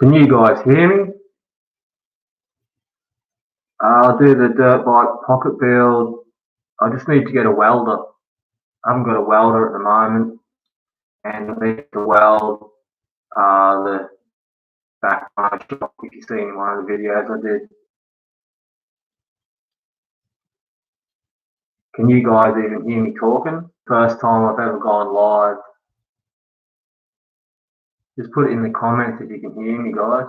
Can you guys hear me? I'll do the dirt bike pocket build. I just need to get a welder. I haven't got a welder at the moment, and I need to weld the back of my shop. If you've seen one of the videos I did. Can you guys even hear me talking? First time I've ever gone live. Just put it in the comments if you can hear me, guys.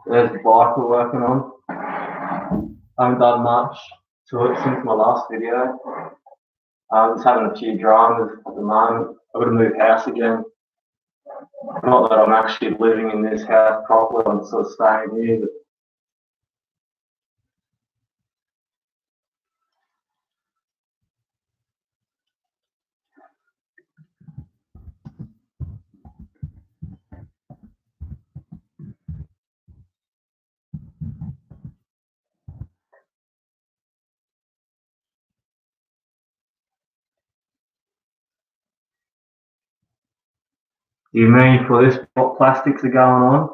There's the bike we're working on. I haven't done much to it since my last video. I'm just having a few dramas at the moment. I've got to move house again. Not that I'm actually living in this house properly, I'm sort of staying here, but you mean for this what plastics are going on?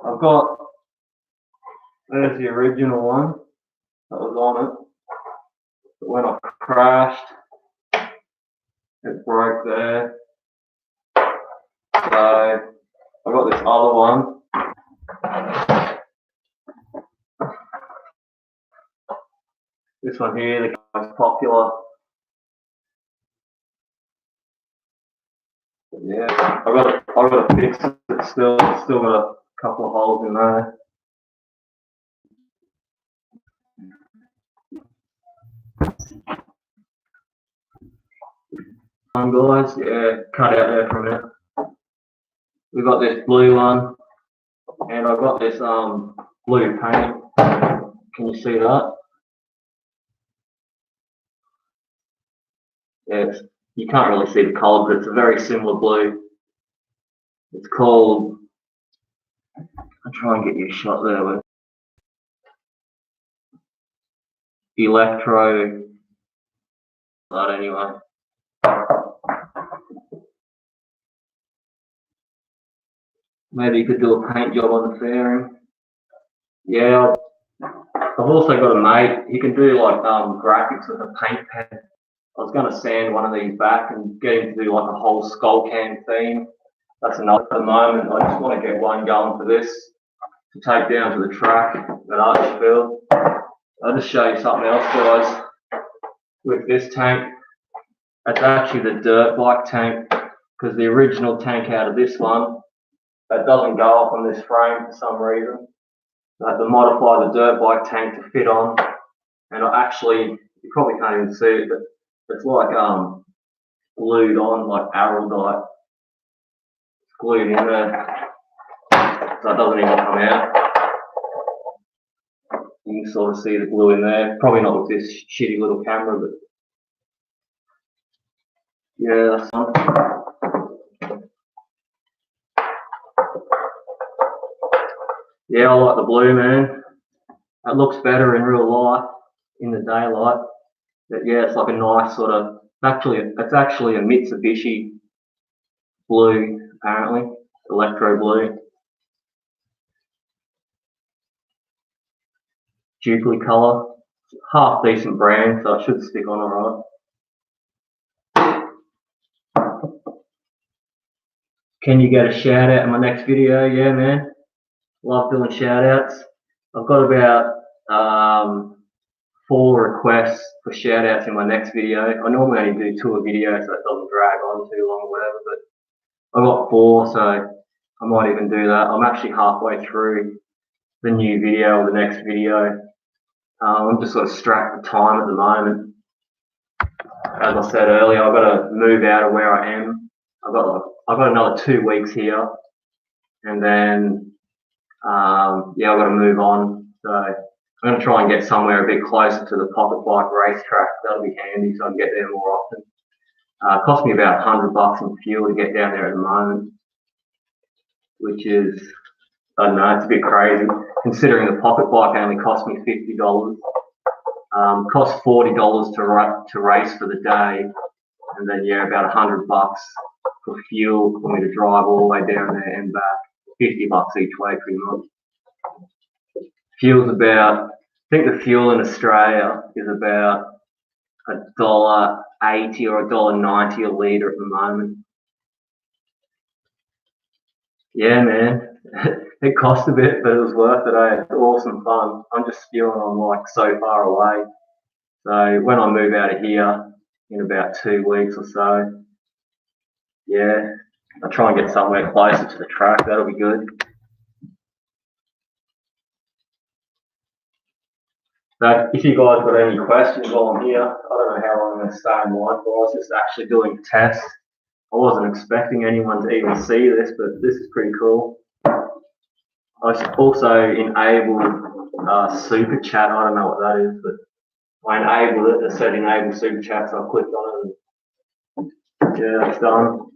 I've got, there's the original one that was on it, but when I crashed, it broke there. So I've got this other one. This one here, the most popular. But yeah, I've got to fix it. It's still got a couple of holes in there. Guys, yeah, cut out there for a minute. We've got this blue one, and I've got this blue paint. Can you see that? Yeah, you can't really see the colour, but it's a very similar blue. It's called, I'll try and get you a shot there with Electro, that anyway. Maybe you could do a paint job on the fairing. Yeah, I've also got a mate, he can do like graphics with a paint pen. I was going to sand one of these back and get him to do like a whole skullcam theme. That's enough at the moment. I just want to get one going for this to take down to the track at Archfield. I'll just show you something else, guys. With this tank, that's actually the dirt bike tank, because the original tank out of this one, that doesn't go up on this frame for some reason. I had to modify the dirt bike tank to fit on, and I actually, you probably can't even see it, but it's like glued on like araldite. It's glued in there, so it doesn't even come out. You can sort of see the glue in there. Probably not with this shitty little camera, but yeah, that's fun. Yeah, I like the blue, man. It looks better in real life, in the daylight. But yeah, it's like a nice sort of, it's actually a Mitsubishi blue, apparently, electro blue. Dupley colour, half decent brand, so it should stick on alright. Can you get a shout out in my next video? Yeah, man. Love doing shout outs. I've got about 4 requests for shout outs in my next video. I normally only do 2 a video so it doesn't drag on too long or whatever, but I've got 4, so I might even do that. I'm actually halfway through the new video or the next video. I'm just sort of strapped for time at the moment. As I said earlier, I've got to move out of where I am. I've got another 2 weeks here, and then yeah, I've got to move on. So I'm going to try and get somewhere a bit closer to the pocket bike racetrack. That'll be handy, so I can get there more often. It cost me about $100 in fuel to get down there at the moment, which is I don't know, it's a bit crazy considering the pocket bike only cost me $50. Cost $40 to race for the day, and then yeah, about $100 for fuel for me to drive all the way down there and back. $50 each way, pretty much. Fuel's about, I think the fuel in Australia is about $1.80 or $1.90 a litre at the moment. Yeah, man. It cost a bit, but it was worth it. It's awesome fun. I'm just spewing on like so far away. So when I move out of here in about 2 weeks or so, yeah, I'll try and get somewhere closer to the track. That'll be good. So if you guys got any questions while I'm here, I don't know how long I'm going to stay in line for. I was just actually doing a test. I wasn't expecting anyone to even see this, but this is pretty cool. I also enabled super chat. I don't know what that is, but I enabled it. It said enable super chat, so I clicked on it and yeah, that's done.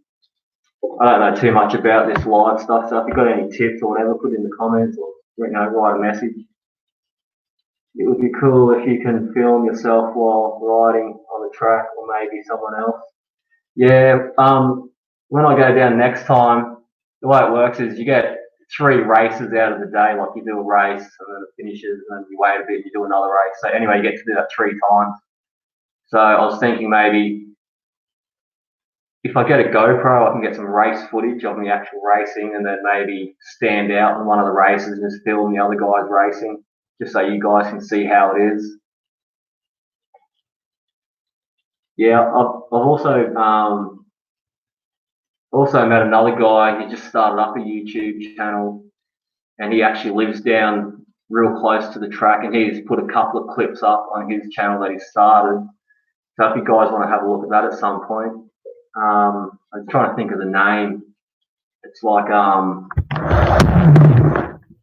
I don't know too much about this live stuff, so if you've got any tips or whatever, put it in the comments or write a message. It would be cool if you can film yourself while riding on the track, or maybe someone else. Yeah, when I go down next time, the way it works is you get 3 races out of the day. Like you do a race and then it finishes, and then you wait a bit and you do another race. So anyway, you get to do that 3 times. So I was thinking maybe if I get a GoPro, I can get some race footage of me actual racing, and then maybe stand out in one of the races and just film the other guys racing, just so you guys can see how it is. Yeah, I've also met another guy. He just started up a YouTube channel, and he actually lives down real close to the track, and he's put a couple of clips up on his channel that he started. So if you guys want to have a look at that at some point, I'm trying to think of the name. It's like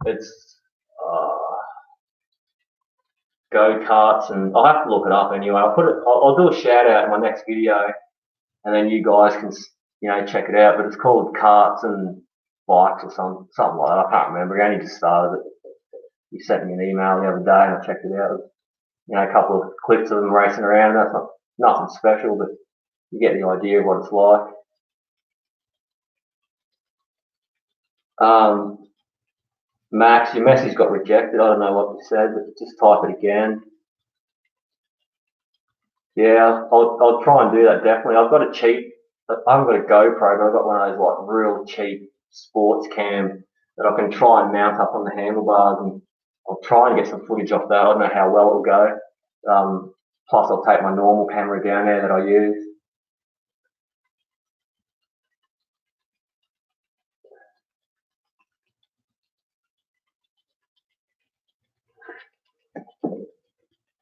it's go-karts, and I'll have to look it up anyway. I'll do a shout out in my next video, and then you guys can check it out. But it's called Karts and Bikes or something like that. I can't remember. He only just started it. He sent me an email the other day, and I checked it out. A couple of clips of them racing around. That's nothing special, but you get the idea of what it's like. Max, your message got rejected. I don't know what you said, but just type it again. Yeah, I'll try and do that, definitely. I haven't got a GoPro, but I've got one of those like real cheap sports cam that I can try and mount up on the handlebars, and I'll try and get some footage off that. I don't know how well it'll go. Plus I'll take my normal camera down there that I use.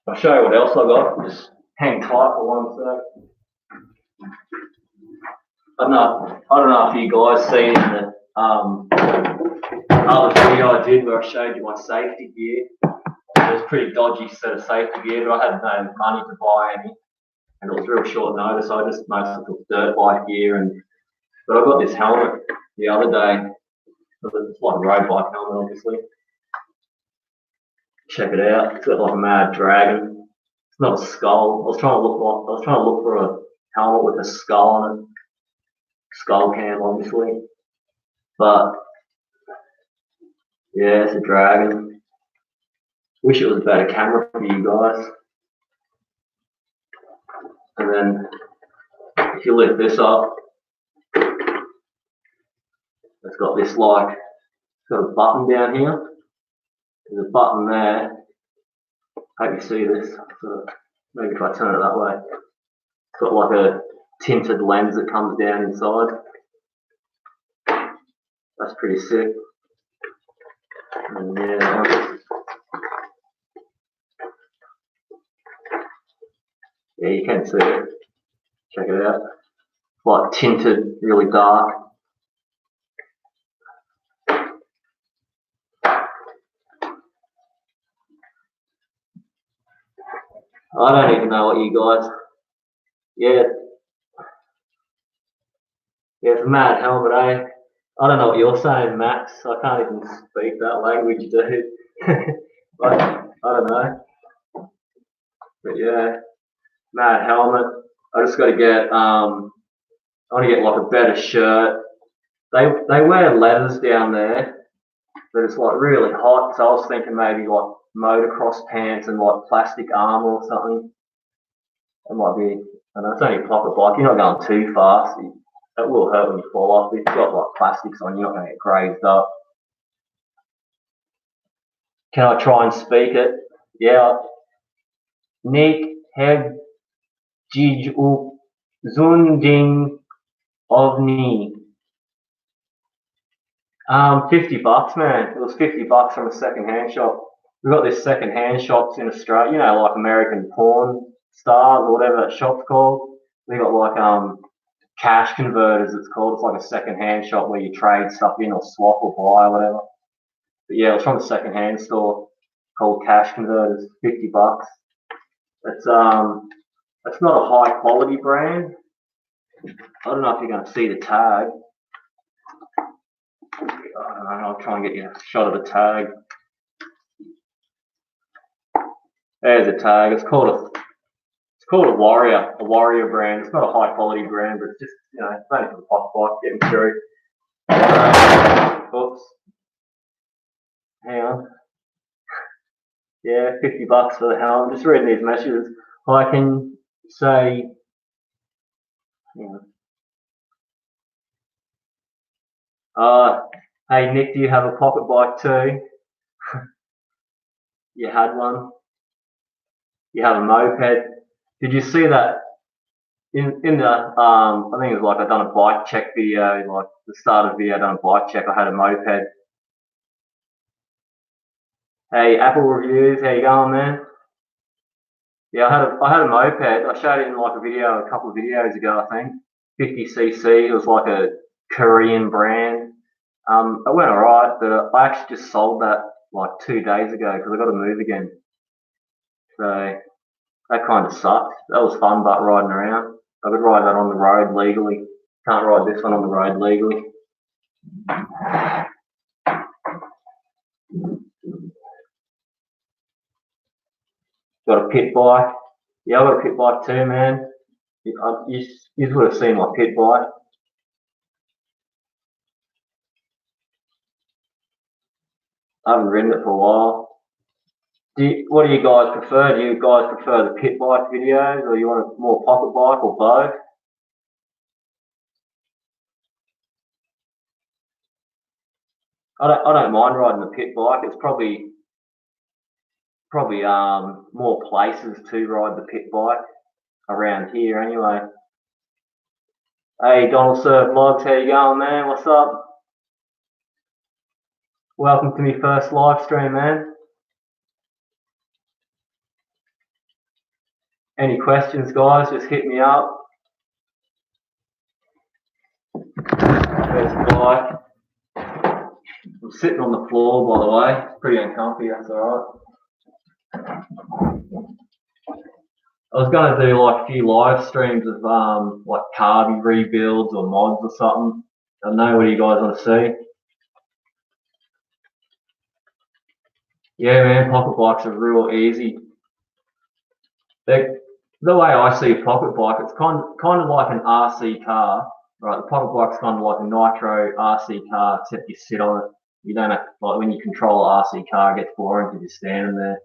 I'll show you what else I got. Just hang tight for 1 sec. I don't know if you guys seen the other video I did where I showed you my safety gear. It was a pretty dodgy set of safety gear, but I had no money to buy any, and it was real short notice. So I just mostly took dirt bike gear, but I got this helmet the other day. It's like a road bike helmet, obviously. Check it out. It's got like a mad dragon. It's not a skull. I was trying to look for a helmet with a skull on it. Skull cam, obviously. But yeah, it's a dragon. Wish it was a better camera for you guys. And then if you lift this up, it's got this it's got a button down here. There's a button there. Hope you see this. So maybe if I turn it that way. It's got like a tinted lens that comes down inside. That's pretty sick. And yeah, you can see it. Check it out. It's like tinted, really dark. I don't even know what you guys. Yeah, it's a mad helmet, eh? I don't know what you're saying, Max. I can't even speak that language, dude. I don't know. But yeah, mad helmet. I just got to get I want to get like a better shirt. They wear leathers down there, but it's like really hot. So I was thinking maybe like motocross pants and like plastic armor or something. It might be. I know it's only a pocket bike. You're not going too fast. It will hurt when you fall off. If you've got like plastics on, you're not going to get grazed up. Can I try and speak it? Yeah. Nick have jij op zonding ovni. $50, man. It was $50 from a second-hand shop. We've got this second-hand shops in Australia, you know, like American Porn Stars or whatever that shop's called. We got like cash converters, it's called. It's like a second-hand shop where you trade stuff in or swap or buy or whatever. But yeah, it was from a second-hand store called Cash Converters, $50. It's not a high quality brand. I don't know if you're going to see the tag. I don't know, I'll try and get you a shot of the tag. There's a tag. It's called a Warrior brand. It's not a high quality brand, but it's just, you know, it's only for the pocket bike getting through. Oops. Hang on. Yeah, $50 for the helmet. I'm just reading these messages. I can say, hey Nick, do you have a pocket bike too? You had one. You have a moped. Did you see that in the I think it was like I done a bike check video, like the start of the video, I done a bike check. I had a moped. Hey, Apple reviews, how you going, man? Yeah, I had a moped. I showed it in like a video a couple of videos ago, I think. 50cc. It was like a Korean brand. It went alright, but I actually just sold that like 2 days ago because I got to move again. So that kind of sucked. That was fun, but riding around. I could ride that on the road legally. Can't ride this one on the road legally. Got a pit bike. Yeah, I got a pit bike too, man. You would have seen my pit bike. I haven't ridden it for a while. What do you guys prefer? Do you guys prefer the pit bike videos, or you want a more pocket bike, or both? I don't mind riding the pit bike. It's probably more places to ride the pit bike around here anyway. Hey, Donald Surf Vlogs, how you going, man? What's up? Welcome to my first live stream, man. Any questions, guys? Just hit me up. There's the bike. I'm sitting on the floor, by the way. It's pretty uncomfy, that's alright. I was going to do like a few live streams of like carby rebuilds or mods or something. I don't know, what do you guys want to see? Yeah, man, pocket bikes are real easy. The way I see a pocket bike, it's kind of like an RC car, right? The pocket bike's kind of like a nitro RC car, except you sit on it. You don't have, like when you control an RC car, it gets boring because you're standing there.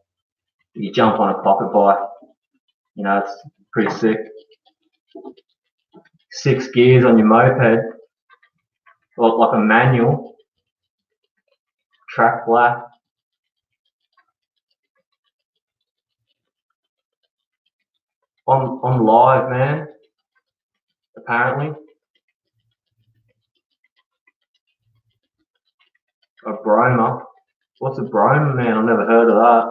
You jump on a pocket bike, you know, it's pretty sick. 6 gears on your moped, like a manual, track black. On live, man, apparently. A Broma. What's a Broma, man? I've never heard of that.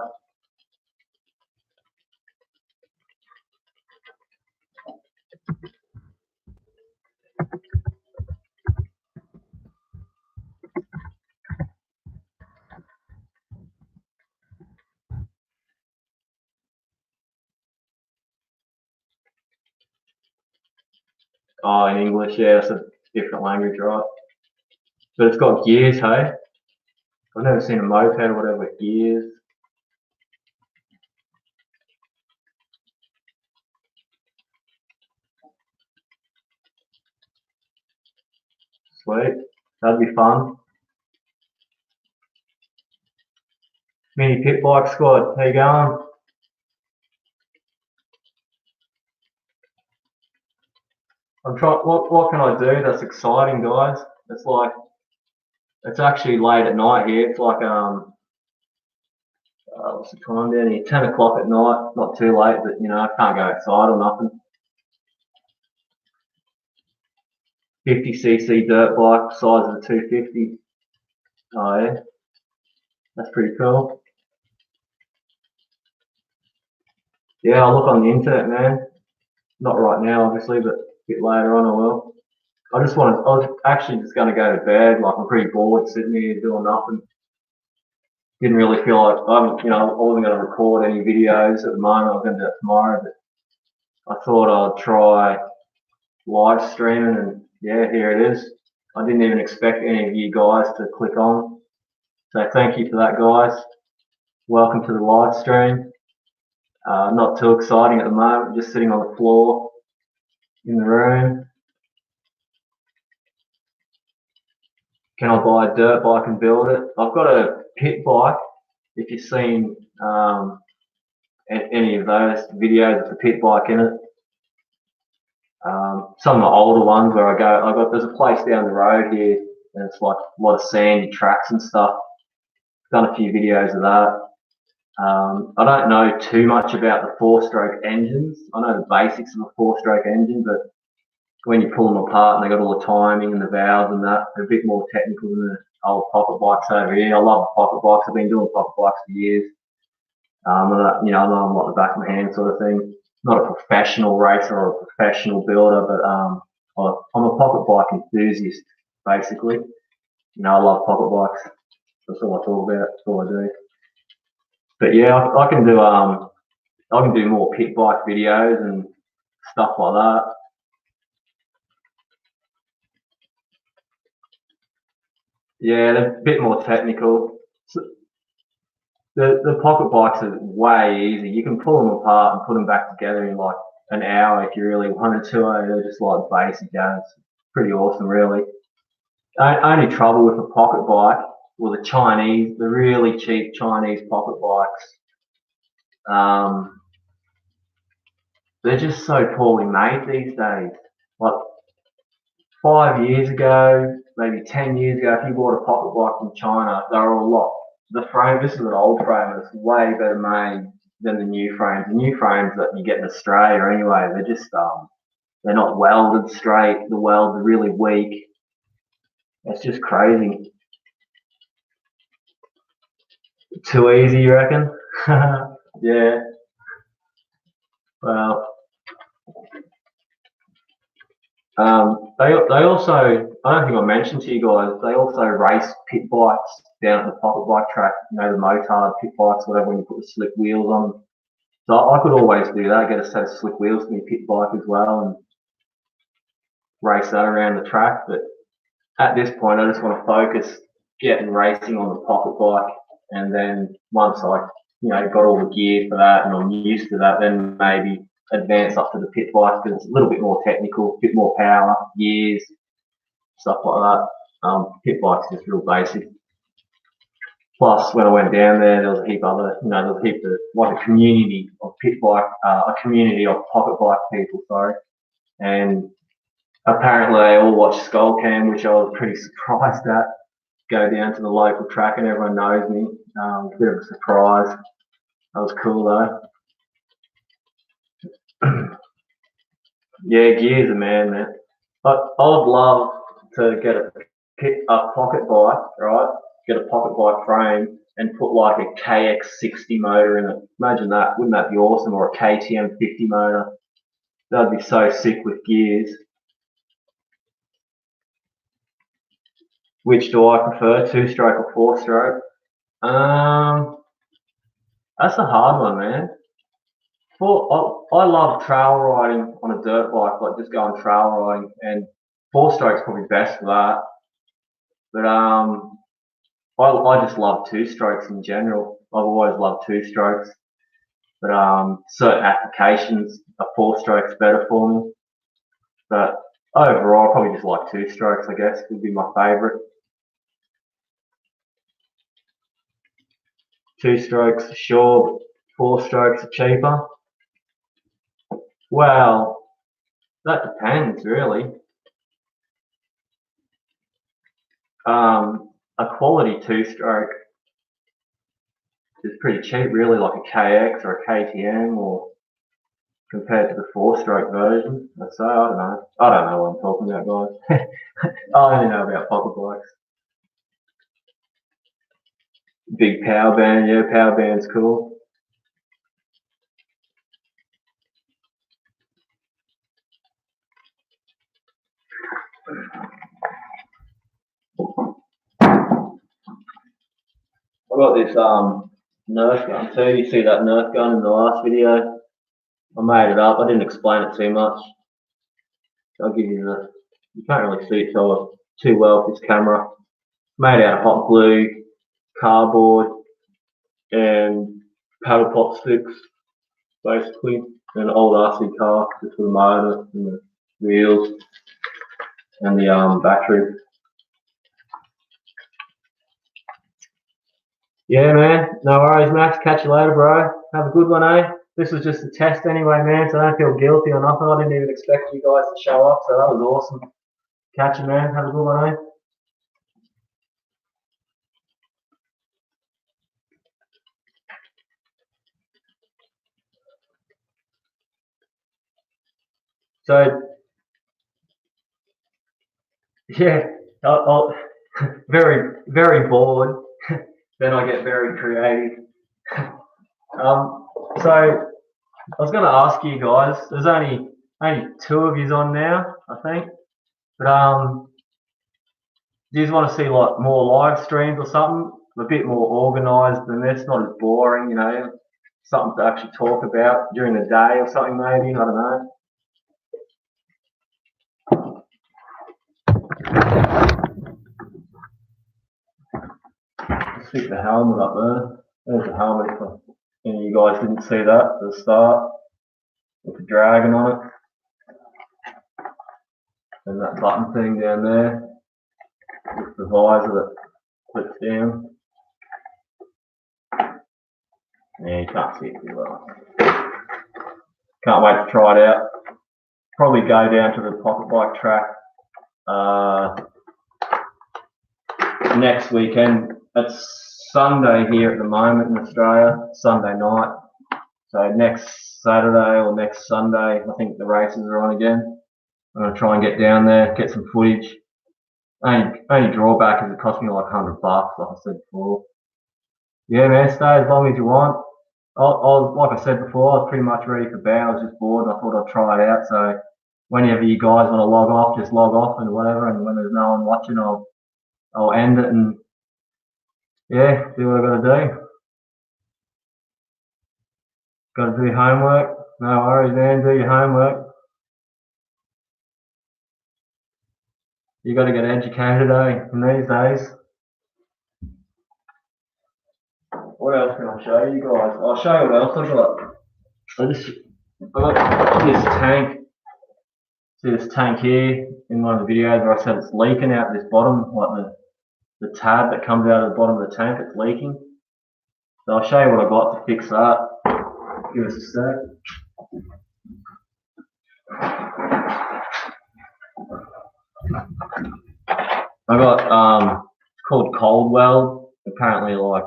Oh, in English, yeah, it's a different language, right? But it's got gears, hey? I've never seen a moped or whatever with gears. Sweet. That'd be fun. Mini Pit Bike Squad, how you going? I'm trying. What can I do? That's exciting, guys. It's like it's actually late at night here. It's like what's the time down here? 10 o'clock at night. Not too late, but you know I can't go outside or nothing. 50cc dirt bike, size of a 250. Oh yeah, that's pretty cool. Yeah, I'll look on the internet, man. Not right now, obviously, but a bit later on I will. I was actually just going to go to bed. Like I'm pretty bored sitting here doing nothing. Didn't really feel like I wasn't going to record any videos at the moment. I was going to do it tomorrow, but I thought I'd try live streaming, and yeah, here it is. I didn't even expect any of you guys to click on. So thank you for that, guys. Welcome to the live stream. Not too exciting at the moment. Just sitting on the floor in the room. Can I buy a dirt bike and build it? I've got a pit bike. If you've seen any of those videos with the pit bike in it, some of the older ones where there's a place down the road here, and it's like a lot of sandy tracks and stuff. Done a few videos of that. I don't know too much about the four-stroke engines. I know the basics of a four-stroke engine, but when you pull them apart and they got all the timing and the valves and that, they're a bit more technical than the old pocket bikes over here. I love pocket bikes. I've been doing pocket bikes for years. I know I'm like the back of my hand sort of thing. Not a professional racer or a professional builder, but I'm a pocket bike enthusiast, basically. You know, I love pocket bikes. That's all I talk about. That's all I do. But yeah, I can do more pit bike videos and stuff like that. Yeah, they're a bit more technical. So the pocket bikes are way easy. You can pull them apart and put them back together in like an hour if you really wanted to. They're just like basic guns. Pretty awesome, really. Only trouble with a pocket bike, well, the really cheap Chinese pocket bikes, um, they're just so poorly made these days. Like 5 years ago, maybe 10 years ago, if you bought a pocket bike from China, they were a lot. The frame, this is an old frame, it's way better made than the new frames. The new frames that you get in Australia anyway, they're not welded straight. The welds are really weak. It's just crazy. Too easy, you reckon? Yeah. Well, they also, I don't think I mentioned to you guys, they also race pit bikes down at the pocket bike track, you know, the Moped pit bikes, whatever, when you put the slick wheels on them. So I could always do that, get a set of slick wheels for my pit bike as well and race that around the track. But at this point, I just want to focus getting racing on the pocket bike. And then once got all the gear for that and I'm used to that, then maybe advance up to the pit bike because it's a little bit more technical, a bit more power, gears, stuff like that. Pit bike's just real basic. Plus, when I went down there was a heap other, there was a heap of, like a community of pit bike, a community of pocket bike people, sorry. And apparently they all watch skullcam, which I was pretty surprised at. Go down to the local track and everyone knows me. A bit of a surprise. That was cool though. Yeah, gears are man. But I would love to get a pocket bike, right? Get a pocket bike frame and put like a KX60 motor in it. Imagine that. Wouldn't that be awesome? Or a KTM 50 motor. That'd be so sick with gears. Which do I prefer, two-stroke or four-stroke? That's a hard one, man. I love trail riding on a dirt bike, like just going trail riding, and four-stroke's probably best for that. But I just love two strokes in general. I've always loved two strokes, but certain applications a four stroke's better for me. But overall, I probably just like two strokes. I guess would be my favourite. Two strokes are sure, four strokes are cheaper. Well, that depends really. A quality two-stroke is pretty cheap, really, like a KX or a KTM, or compared to the four-stroke version. I'd say, I don't know. I don't know what I'm talking about, guys. I only know about pocket bikes. Big power band, yeah, power band's cool. I got this Nerf gun too. You see that Nerf gun in the last video? I made it up. I didn't explain it too much. I'll give you the. You can't really see it too well with this camera. Made out of hot glue, cardboard, and paddle pop sticks, basically. An old RC car, just with the motor and the wheels and the battery. Yeah, man. No worries, Max. Catch you later, bro. Have a good one, eh? This was just a test anyway, man, so I don't feel guilty or nothing. I didn't even expect you guys to show up, so that was awesome. Catch you, man. Have a good one, eh? So, yeah, I'll very, very bored. Then I get very creative. So I was going to ask you guys. There's only two of yous on now, I think. But do you want to see like more live streams or something? A bit more organised than this, not as boring, you know. Something to actually talk about during the day or something, maybe. I don't know. Stick the helmet up there. There's the helmet. For any of you guys didn't see that at the start, with the dragon on it, and that button thing down there, with the visor that flips down. Yeah, you can't see it too well. Can't wait to try it out. Probably go down to the pocket bike track next weekend. It's Sunday here at the moment in Australia, Sunday night. So next Saturday or next Sunday, I think the races are on again. I'm going to try and get down there, get some footage. Only drawback is it cost me like $100, like I said before. Yeah, man, stay as long as you want. Like I said before, I was pretty much ready for bed. I was just bored and I thought I'd try it out. So whenever you guys want to log off, just log off and whatever. And when there's no one watching, I'll end it and yeah, do what I got to do. Got to do homework. No worries, man. Do your homework. You got to get educated, eh? In these days. What else can I show you guys? I'll show you what else I've got. I got this tank. See this tank here in one of the videos where I said it's leaking out this bottom, like the tab that comes out of the bottom of the tank, it's leaking. So I'll show you what I got to fix that. Give us a sec. I got it's called cold weld. Apparently like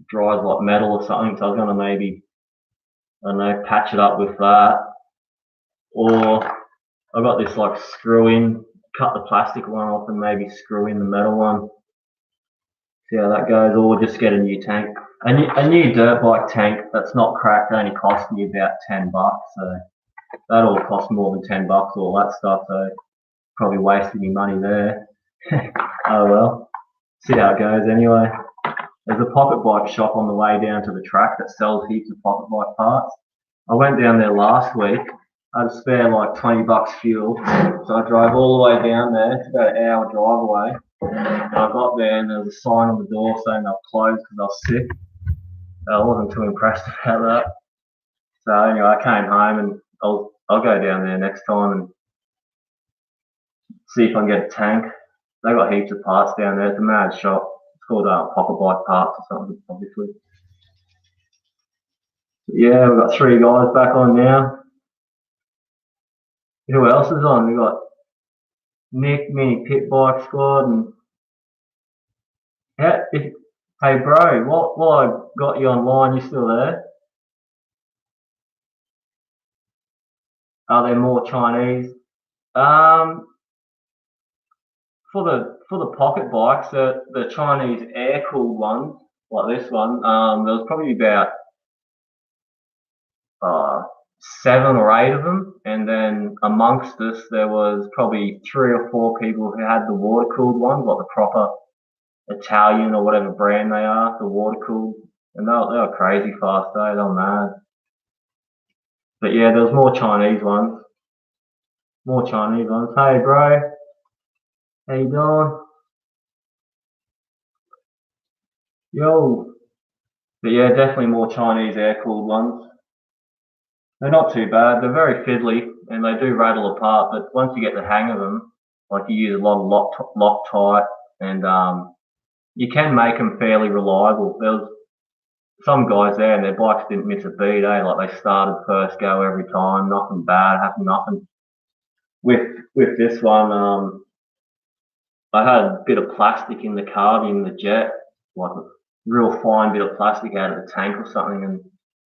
dries like metal or something, so I was gonna maybe, I don't know, patch it up with that. Or I got this like screw in, cut the plastic one off and maybe screw in the metal one. See how that goes, or just get a new tank. A new dirt bike tank that's not cracked only cost me about $10, so that all cost more than $10, all that stuff, so probably wasting your money there. Oh well, see how it goes anyway. There's a pocket bike shop on the way down to the track that sells heaps of pocket bike parts. I went down there last week. I had to spare like $20 fuel, so I drove all the way down there. It's about an hour drive away. And I got there and there was a sign on the door saying they were closed because I was sick. I wasn't too impressed about that. So anyway, I came home and I'll go down there next time and see if I can get a tank. They got heaps of parts down there. It's a mad shop. It's called Pocket Bike Parts or something, obviously. Yeah, we've got 3 guys back on now. Who else is on? We've got Nick, Mini Pit Bike Squad, and hey bro, while I got you online, you still there? Are there more Chinese? Um, for the pocket bikes, the Chinese air cooled ones, like this one, there was probably about uh, 7 or 8 of them, and then amongst us there was probably 3 or 4 people who had the water cooled ones, like the proper Italian or whatever brand they are, the water cooled, and they were crazy fast, they were mad. But yeah, there was more Chinese ones. More Chinese ones. Hey bro, how you doing? Yo. But yeah, definitely more Chinese air cooled ones. They're not too bad. They're very fiddly and they do rattle apart. But once you get the hang of them, like you use a lot of Loctite, and you can make them fairly reliable. There was some guys there and their bikes didn't miss a beat, eh? Like they started first go every time. Nothing bad happened. Nothing. With this one, I had a bit of plastic in the carb in the jet, like a real fine bit of plastic out of the tank or something, and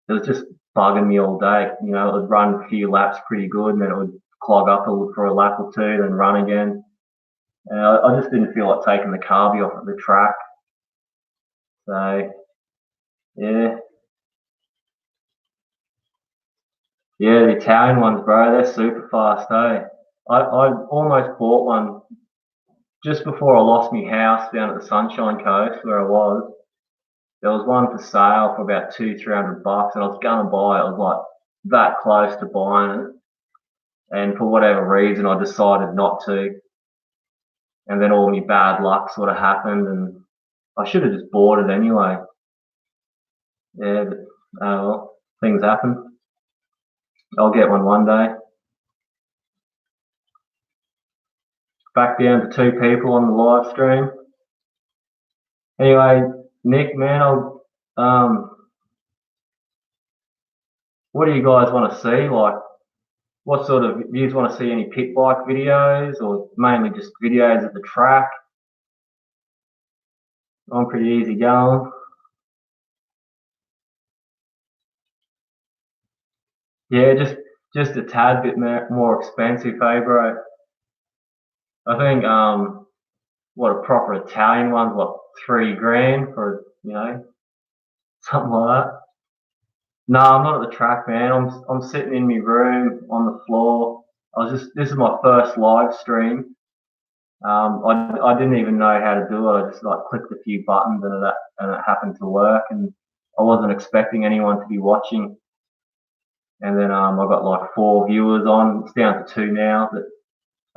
it was just bugging me all day. You know, it would run a few laps pretty good, and then it would clog up for a lap or two, then run again. And I just didn't feel like taking the carby off at the track. So yeah, yeah, the Italian ones, bro, they're super fast, eh? I almost bought one just before I lost my house down at the Sunshine Coast where I was. There was one for sale for about $200-300, and I was gonna buy it. I was like that close to buying it, and for whatever reason, I decided not to. And then all my bad luck sort of happened, and I should have just bought it anyway. Yeah, but well, things happen. I'll get one day. Back down to 2 people on the live stream. Anyway, Nick, man, what do you guys want to see? Like, what sort of, do you want to see any pit bike videos or mainly just videos at the track? I'm pretty easy going. Yeah, just a tad bit more expensive, eh, bro? I think what a proper Italian one's what, 3 grand for something like that. No, I'm not at the track, man. I'm sitting in my room on the floor. This is my first live stream. I didn't even know how to do it. I just like clicked a few buttons and it happened to work, and I wasn't expecting anyone to be watching. And then I got like 4 viewers on. It's down to 2 now. But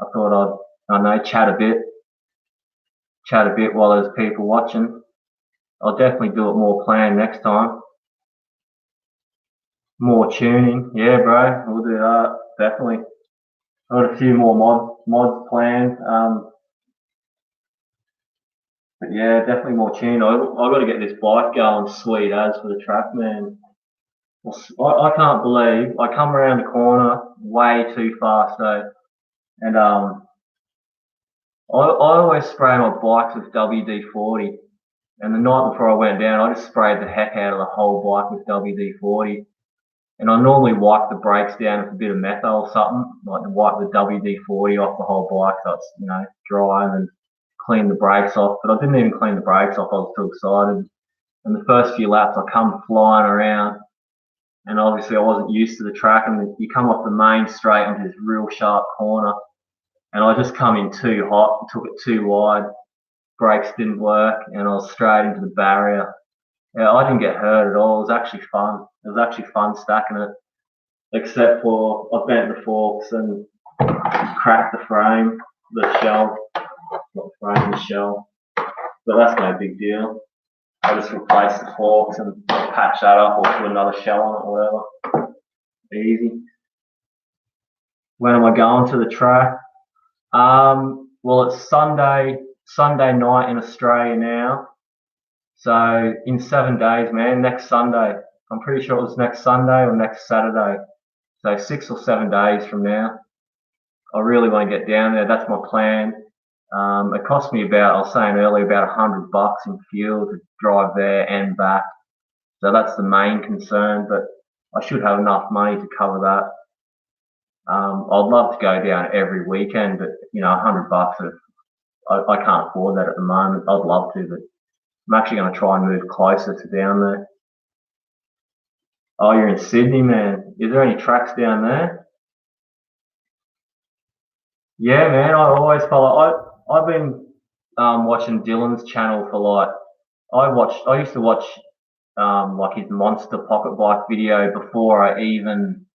I thought I know, chat a bit while there's people watching. I'll definitely do it more planned next time. More tuning, yeah, bro. We'll do that definitely. I've got a few more mods planned. But yeah, definitely more tuning. I got to get this bike going sweet as for the track, man. I can't believe I come around the corner way too fast though, and I always spray my bikes with WD-40, and the night before I went down, I just sprayed the heck out of the whole bike with WD-40. And I normally wipe the brakes down with a bit of methyl or something, like to wipe the WD-40 off the whole bike so it's dry, and then clean the brakes off. But I didn't even clean the brakes off. I was too excited. And the first few laps, I come flying around, and obviously I wasn't used to the track. And you come off the main straight onto this real sharp corner, and I just come in too hot, took it too wide. Brakes didn't work, and I was straight into the barrier. Yeah, I didn't get hurt at all. It was actually fun. It was actually fun stacking it, except for I bent the forks and cracked the frame, the shell. got the frame and the shell, but that's no big deal. I just replace the forks and patch that up or put another shell on it or whatever. Easy. When am I going to the track? Well, it's Sunday night in Australia now. So in 7 days, man, next Sunday. I'm pretty sure it was next Sunday or next Saturday. So 6 or 7 days from now. I really want to get down there. That's my plan. It cost me about, I was saying earlier, about $100 in fuel to drive there and back. So that's the main concern, but I should have enough money to cover that. I'd love to go down every weekend, but you know, $100, I can't afford that at the moment. I'd love to, but I'm actually going to try and move closer to down there. Oh, you're in Sydney, man. Is there any tracks down there? Yeah, man. I always follow. I've been watching Dylan's channel for like. I used to watch like his monster pocket bike video before I even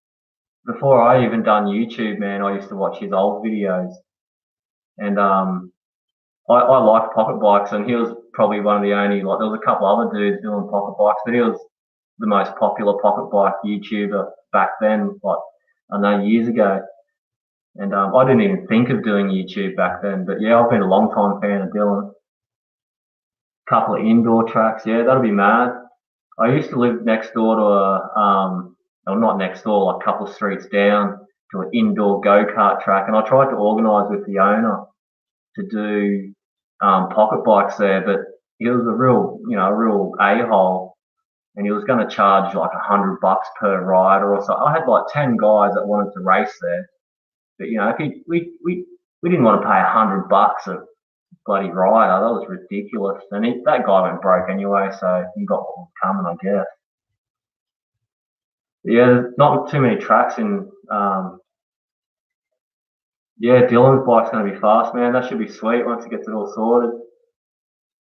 done YouTube, man. I used to watch his old videos, and I like pocket bikes, and he was probably one of the only, like, there was a couple other dudes doing pocket bikes, but he was the most popular pocket bike YouTuber back then, like, I know years ago. And I didn't even think of doing YouTube back then, but yeah, I've been a long time fan of Dylan. Couple of indoor tracks, yeah, that'll be mad. I used to live next door to well, not next door, like a couple of streets down to an indoor go-kart track, and I tried to organise with the owner to do pocket bikes there, but he was a real a-hole, and he was going to charge like $100 per rider or so. I had like 10 guys that wanted to race there, but you know, if we didn't want to pay $100 a bloody rider. That was ridiculous, and that guy went broke anyway, so he got what was coming, I guess. But yeah, there's not too many tracks in. Yeah, Dylan's bike's going to be fast, man. That should be sweet once he gets it all sorted.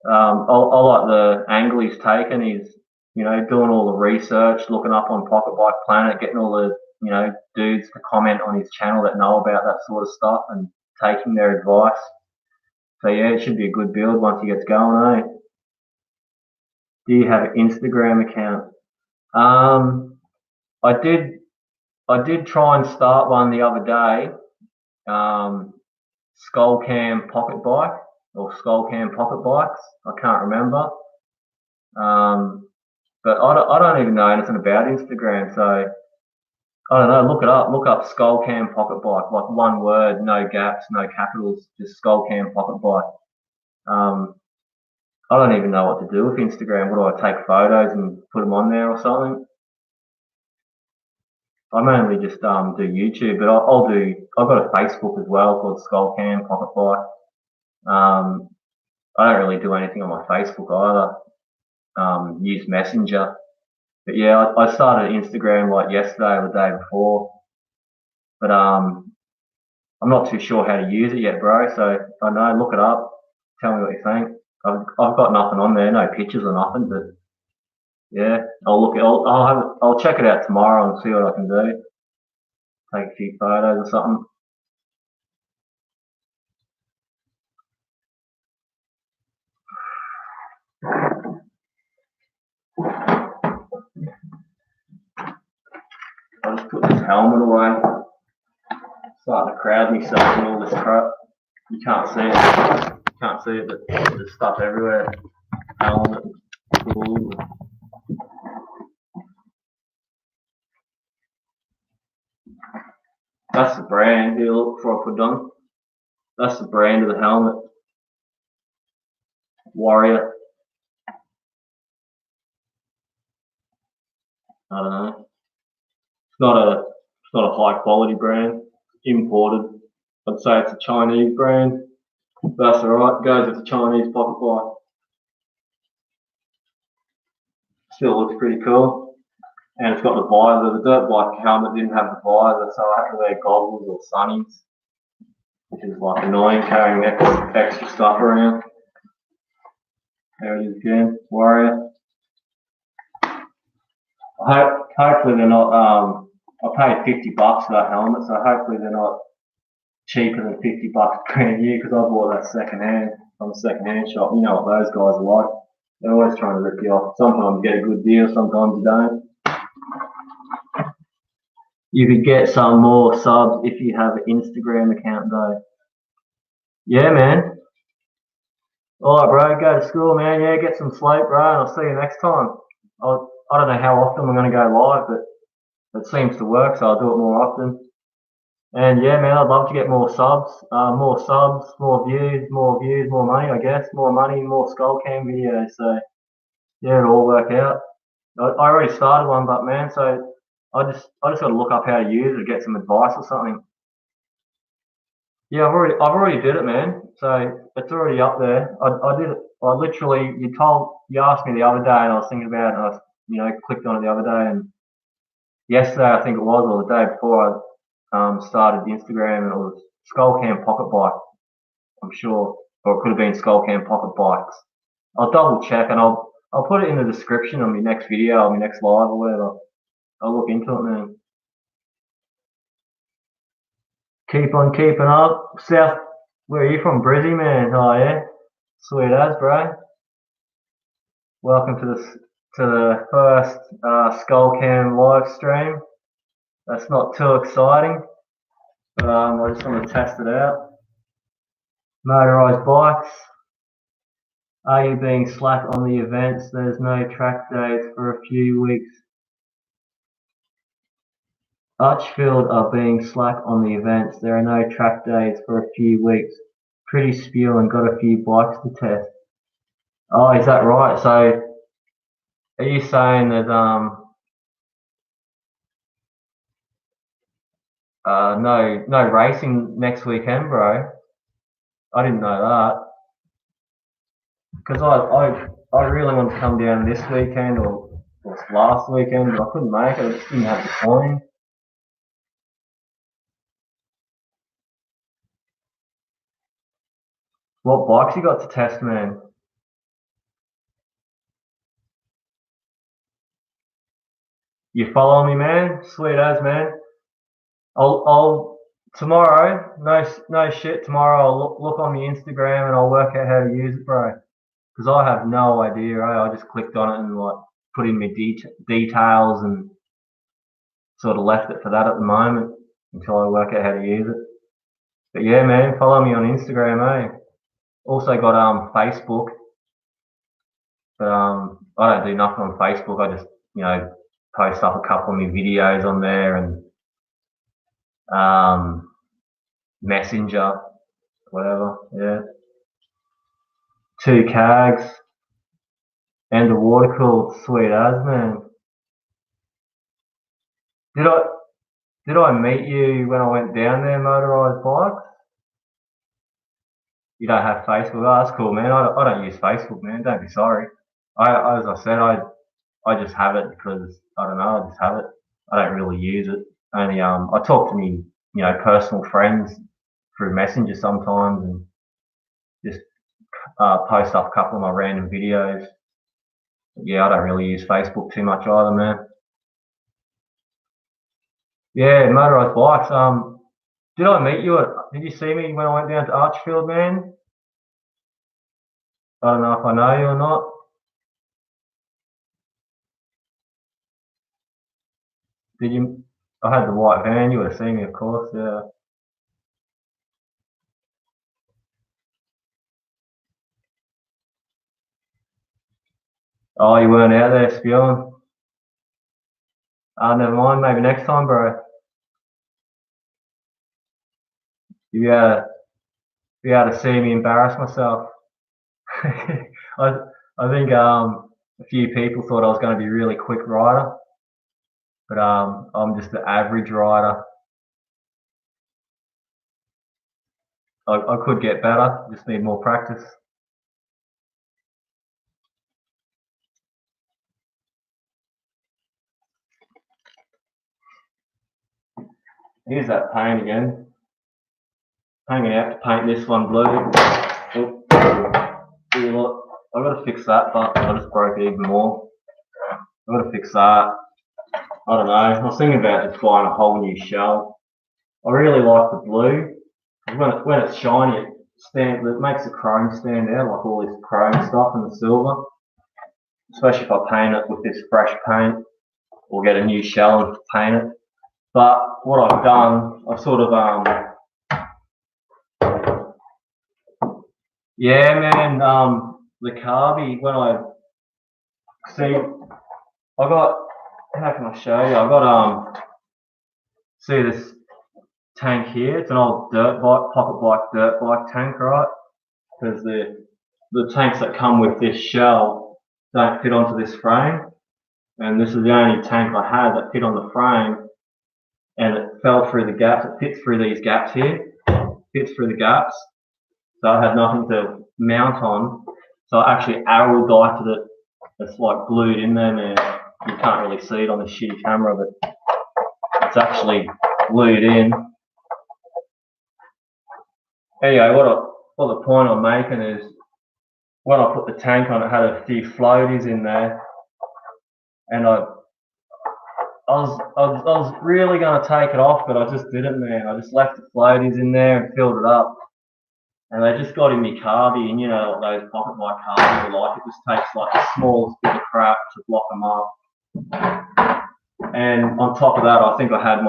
I like the angle he's taken. He's, you know, doing all the research, looking up on Pocket Bike Planet, getting all the, you know, dudes to comment on his channel that know about that sort of stuff and taking their advice. So yeah, it should be a good build once he gets going, eh? Do you have an Instagram account? I did try and start one the other day. Skullcam Pocket Bike or Skullcam Pocket Bikes. I can't remember. But I don't even know anything about Instagram, so I don't know. Look it up. Look up Skullcam Pocket Bike, like one word, no gaps, no capitals, just Skullcam Pocket Bike. I don't even know what to do with Instagram. What do I take photos and put them on there or something? I mainly just do YouTube, but I've got a Facebook as well called Skullcam Pocket Bike. I don't really do anything on my Facebook either. Use Messenger. But yeah, I started Instagram like yesterday or the day before. But I'm not too sure how to use it yet, bro. So I know, look it up. Tell me what you think. I've got nothing on there, no pictures or nothing, but yeah, I'll check it out tomorrow and see what I can do. Take a few photos or something. I'll just put this helmet away. Starting to crowd myself in all this crap. You can't see it. You can't see it, but there's stuff everywhere. Helmet, tools. That's the brand. Here, look, before I put it on. That's the brand of the helmet. Warrior. I don't know. It's not a high quality brand. Imported. I'd say it's a Chinese brand. That's alright. Goes with the Chinese pocket bike. Still looks pretty cool. And it's got the visor. The dirt bike helmet didn't have the visor, so I have to wear goggles or sunnies, which is like annoying carrying extra stuff around. There it is again, Warrior. Hopefully they're not. I paid $50 for that helmet, so hopefully they're not cheaper than $50 brand new because I bought that second hand from a second hand shop. You know what those guys are like. They're always trying to rip you off. Sometimes you get a good deal, sometimes you don't. You could get some more subs if you have an Instagram account though. Yeah, man. Alright, bro, go to school, man. Yeah, get some sleep, bro, and I'll see you next time. I don't know how often we're going to go live, but it seems to work, so I'll do it more often. And yeah, man, I'd love to get more subs, more views, more money, I guess. More money, more skullcam videos. So yeah, it'll all work out. I already started one, but man, so I just got to look up how to use it, get some advice or something. Yeah, I've already did it, man. So it's already up there. I did it. I literally, you asked me the other day, and I was thinking about it. And I, clicked on it the other day, and yesterday I think it was, or the day before, I started the Instagram, and it was Skullcam Pocket Bike. I'm sure, or it could have been Skullcam Pocket Bikes. I'll double check, and I'll put it in the description on my next video, or my next live, or whatever. I'll look into it, man. Keep on keeping up. South, where are you from? Brizzy, man. Oh yeah, sweet as, bro. Welcome to the first Skullcam live stream. That's not too exciting, but I just want to test it out. Motorised bikes. Are you being slack on the events? There's no track days for a few weeks. Archfield are being slack on the events. There are no track days for a few weeks. Pretty spew and got a few bikes to test. Oh, is that right? So, are you saying that no racing next weekend, bro? I didn't know that because I really wanted to come down this weekend or last weekend, but I couldn't make it. I just didn't have the time. What bikes you got to test, man? You follow me, man? Sweet as, man. I'll tomorrow. No shit. Tomorrow I'll look on the Instagram and I'll work out how to use it, bro. Because I have no idea. I just clicked on it and put in my details and sort of left it for that at the moment until I work out how to use it. But yeah, man, follow me on Instagram, eh? Also got Facebook, but I don't do nothing on Facebook. I just post up a couple of my videos on there and Messenger, whatever. Yeah, 2 cags and a water cooled, sweet as, man. Did I meet you when I went down there, motorised bikes? You don't have Facebook? Oh, that's cool, man. I don't use Facebook, man. Don't be sorry. As I said, I just have it because I don't know. I just have it. I don't really use it. Only I talk to me, personal friends through Messenger sometimes, and just post up a couple of my random videos. But yeah, I don't really use Facebook too much either, man. Yeah, motorised bikes. Did I meet you did you see me when I went down to Archfield, man? I don't know if I know you or not. Did you? I had the white van. You would have seen me, of course. Yeah. Oh, you weren't out there spewing. Never mind. Maybe next time, bro. You be able to see me embarrass myself. I think a few people thought I was going to be a really quick rider, but I'm just the average rider. I could get better. Just need more practice. Here's that paint again. Hanging out to paint this one blue. Oh, look, I've got to fix that, but I just broke it even more. I've got to fix that. I don't know. I was thinking about just buying a whole new shell. I really like the blue, When it's shiny, it makes the chrome stand out, like all this chrome stuff and the silver. Especially if I paint it with this fresh paint, or get a new shell and paint it. But what I've done, I've sort of yeah, man, the carby, when I see, I got, how can I show you? I got see this tank here? It's an old dirt bike, pocket bike, dirt bike tank, right? Because the tanks that come with this shell don't fit onto this frame, and this is the only tank I had that fit on the frame, and it fell through the gaps. It fits through these gaps here, fits through the gaps, so I had nothing to mount on. So I actually arrow diced it. It's like glued in there, man. You can't really see it on the shitty camera, but it's actually glued in. Anyway, what the point I'm making is, when I put the tank on, it had a few floaties in there, and I was really going to take it off, but I just didn't, man. I just left the floaties in there and filled it up, and they just got in me carby, and you know, like those pocket bike carby, like it just takes like the smallest bit of crap to block them up. And on top of that, I think I had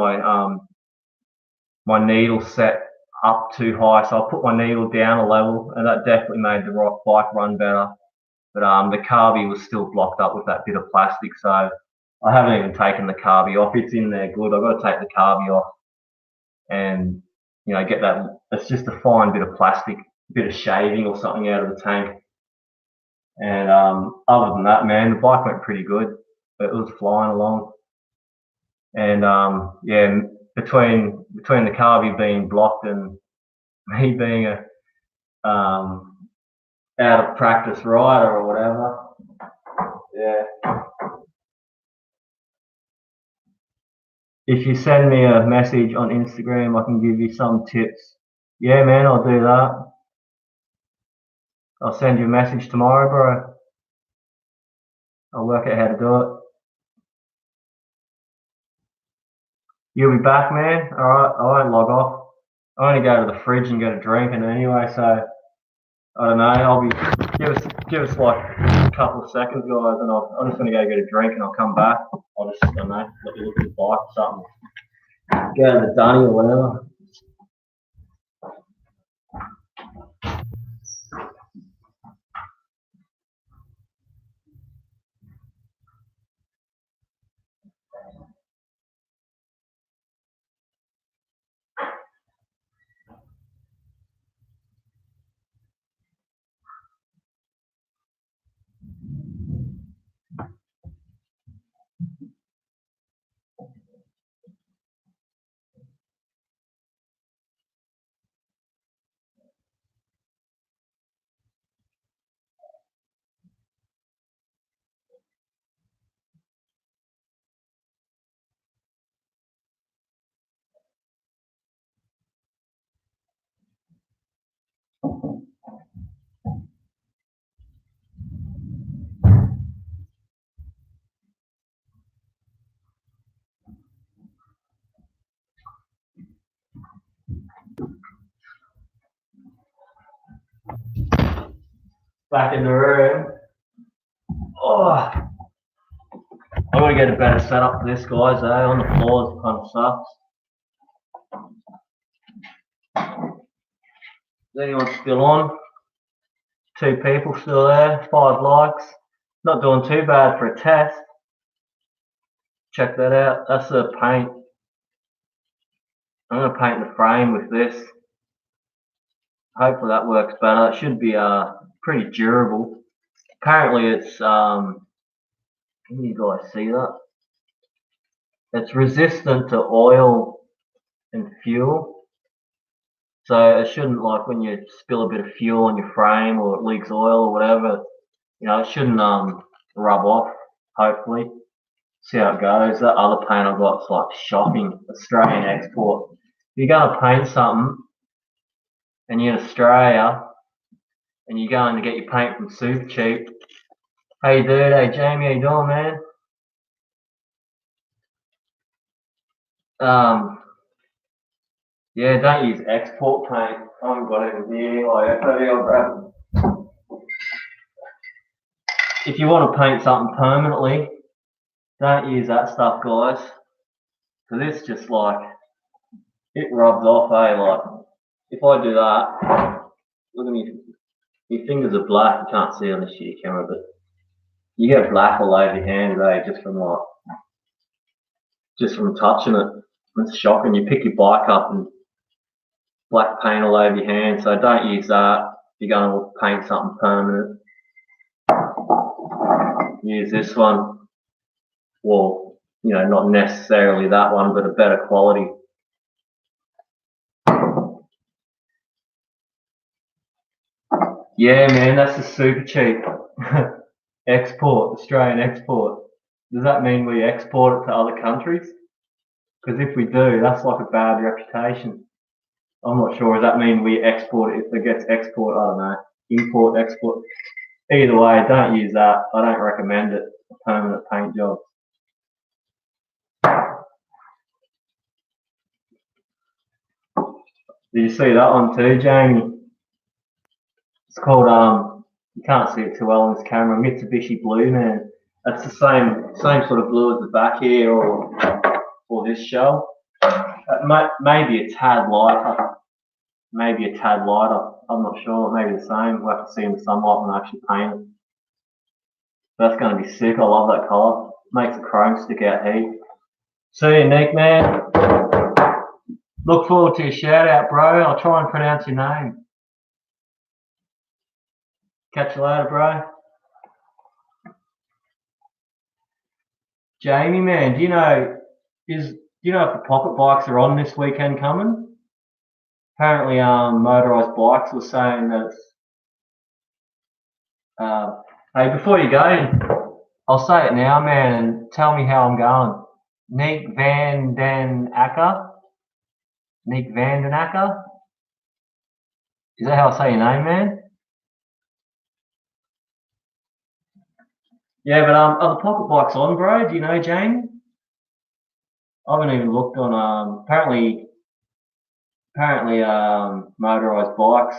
my needle set up too high, so I put my needle down a level, and that definitely made the bike run better. But the carby was still blocked up with that bit of plastic, so I haven't even taken the carby off. It's in there good. I've got to take the carby off and, you know, get that. It's just a fine bit of plastic, bit of shaving or something out of the tank. And other than that, man, the bike went pretty good. It was flying along. And yeah, between the carby being blocked and me being a out of practice rider or whatever, yeah. If you send me a message on Instagram, I can give you some tips. Yeah, man, I'll do that. I'll send you a message tomorrow, bro. I'll work out how to do it. You'll be back, man? Alright, I won't log off. I only go to the fridge and get a drink and anyway, so I don't know, I'll be, give us like a couple of seconds, guys, and I'm just gonna go get a drink and I'll come back. I'll just, I don't know, let you look at the bike or something. Go to the dunny or whatever. Back in the room. Oh, I'm gonna get a better setup for this, guys. On the floors kind of sucks. Is anyone still on? 2 people still there. 5 likes. Not doing too bad for a test. Check that out. That's the paint. I'm gonna paint the frame with this. Hopefully that works better. It should be pretty durable. Apparently it's can you guys see that? It's resistant to oil and fuel. So it shouldn't, like when you spill a bit of fuel on your frame or it leaks oil or whatever, you know, it shouldn't rub off, hopefully. See how it goes. That other paint I've got is like shocking. Australian export. If you're gonna paint something and you're in Australia and you're going to get your paint from Super Cheap. Hey dude, hey Jamie, how you doing, man? Yeah, don't use export paint. I haven't got it here. Like, I'll grab it. If you want to paint something permanently, don't use that stuff, guys. Because it's just like, it rubs off, eh? Like, if I do that, look at me, your fingers are black. You can't see on the shitty camera, but you get black all over your hands, eh? Just from touching it. It's shocking. You pick your bike up and black paint all over your hands. So don't use that. If you're going to paint something permanent, use this one. Well, you know, not necessarily that one, but a better quality. Yeah, man, that's just super cheap. Export, Australian export. Does that mean we export it to other countries? Because if we do, that's like a bad reputation. I'm not sure. Does that mean we export it if it gets export? I don't know. Import, export. Either way, don't use that. I don't recommend it for permanent paint jobs. Did you see that one too, Jamie? It's called, you can't see it too well on this camera, Mitsubishi Blue, man. That's the same sort of blue as the back here or this shell. Maybe a tad lighter. Maybe a tad lighter. I'm not sure. Maybe the same. We'll have to see in the sunlight when I actually paint it. That's going to be sick. I love that colour. Makes the chrome stick out heat. See you, Nick, man. Look forward to your shout out, bro. I'll try and pronounce your name. Catch you later, bro. Jamie, man, do you know if the pocket bikes are on this weekend coming? Apparently, Motorised Bikes was saying that. Hey, before you go, I'll say it now, man, and tell me how I'm going. Nick Van Den Acker. Nick Van Den Acker. Is that how I say your name, man? Yeah, but are the pocket bikes on, bro? Do you know, Jamie? I haven't even looked on. Apparently, Motorised Bikes.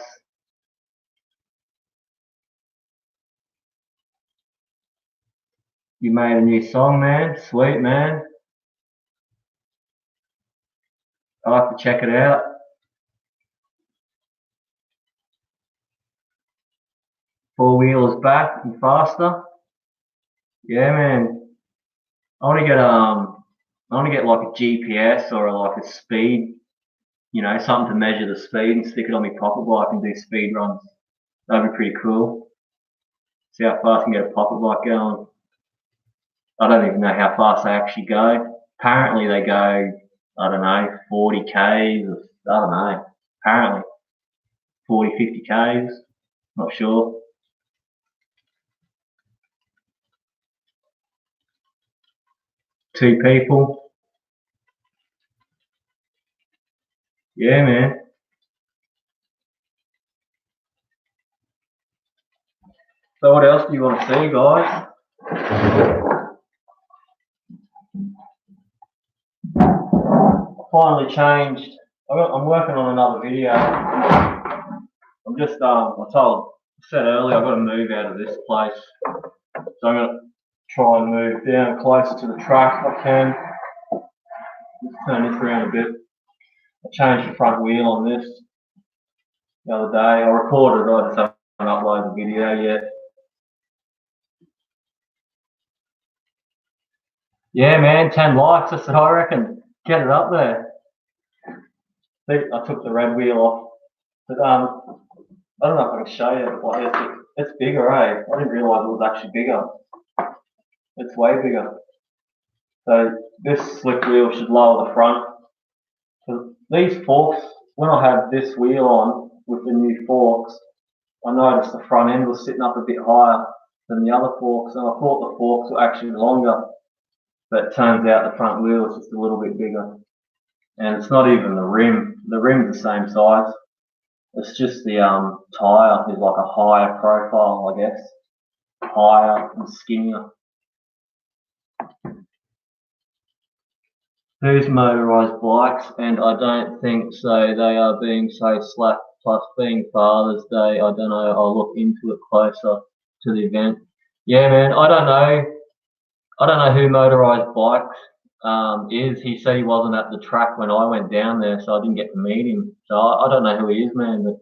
You made a new song, man. Sweet, man. I'll have to check it out. Four wheelers back and faster. Yeah, man. I want to get like a GPS or like a speed, you know, something to measure the speed and stick it on my pocket bike and do speed runs. That'd be pretty cool. See how fast I can get a pocket bike going. I don't even know how fast they actually go. Apparently they go, I don't know, 40 Ks. I don't know. Apparently 40, 50 Ks. Not sure. Two people. Yeah, man. So what else do you want to see, guys? Finally changed. I'm working on another video. I'm just, I said earlier, I've got to move out of this place. So I'm going to try and move down closer to the track if I can. Let's turn this around a bit. I changed the front wheel on this the other day. I recorded it, I just haven't uploaded the video yet. Yeah, man, 10 likes, that's what I reckon. Get it up there. I took the red wheel off. But I don't know if I can show you. It's bigger, eh? I didn't realise it was actually bigger. It's way bigger. So this slick wheel should lower the front. So these forks, when I had this wheel on with the new forks, I noticed the front end was sitting up a bit higher than the other forks, and I thought the forks were actually longer. But it turns out the front wheel is just a little bit bigger. And it's not even the rim. The rim's the same size. It's just the tyre is like a higher profile, I guess. Higher and skinnier. These motorised bikes, and I don't think so. They are being so slack. Plus, being Father's Day, I don't know. I'll look into it closer to the event. Yeah, man. I don't know. I don't know who motorised bikes is. He said he wasn't at the track when I went down there, so I didn't get to meet him. So I don't know who he is, man. But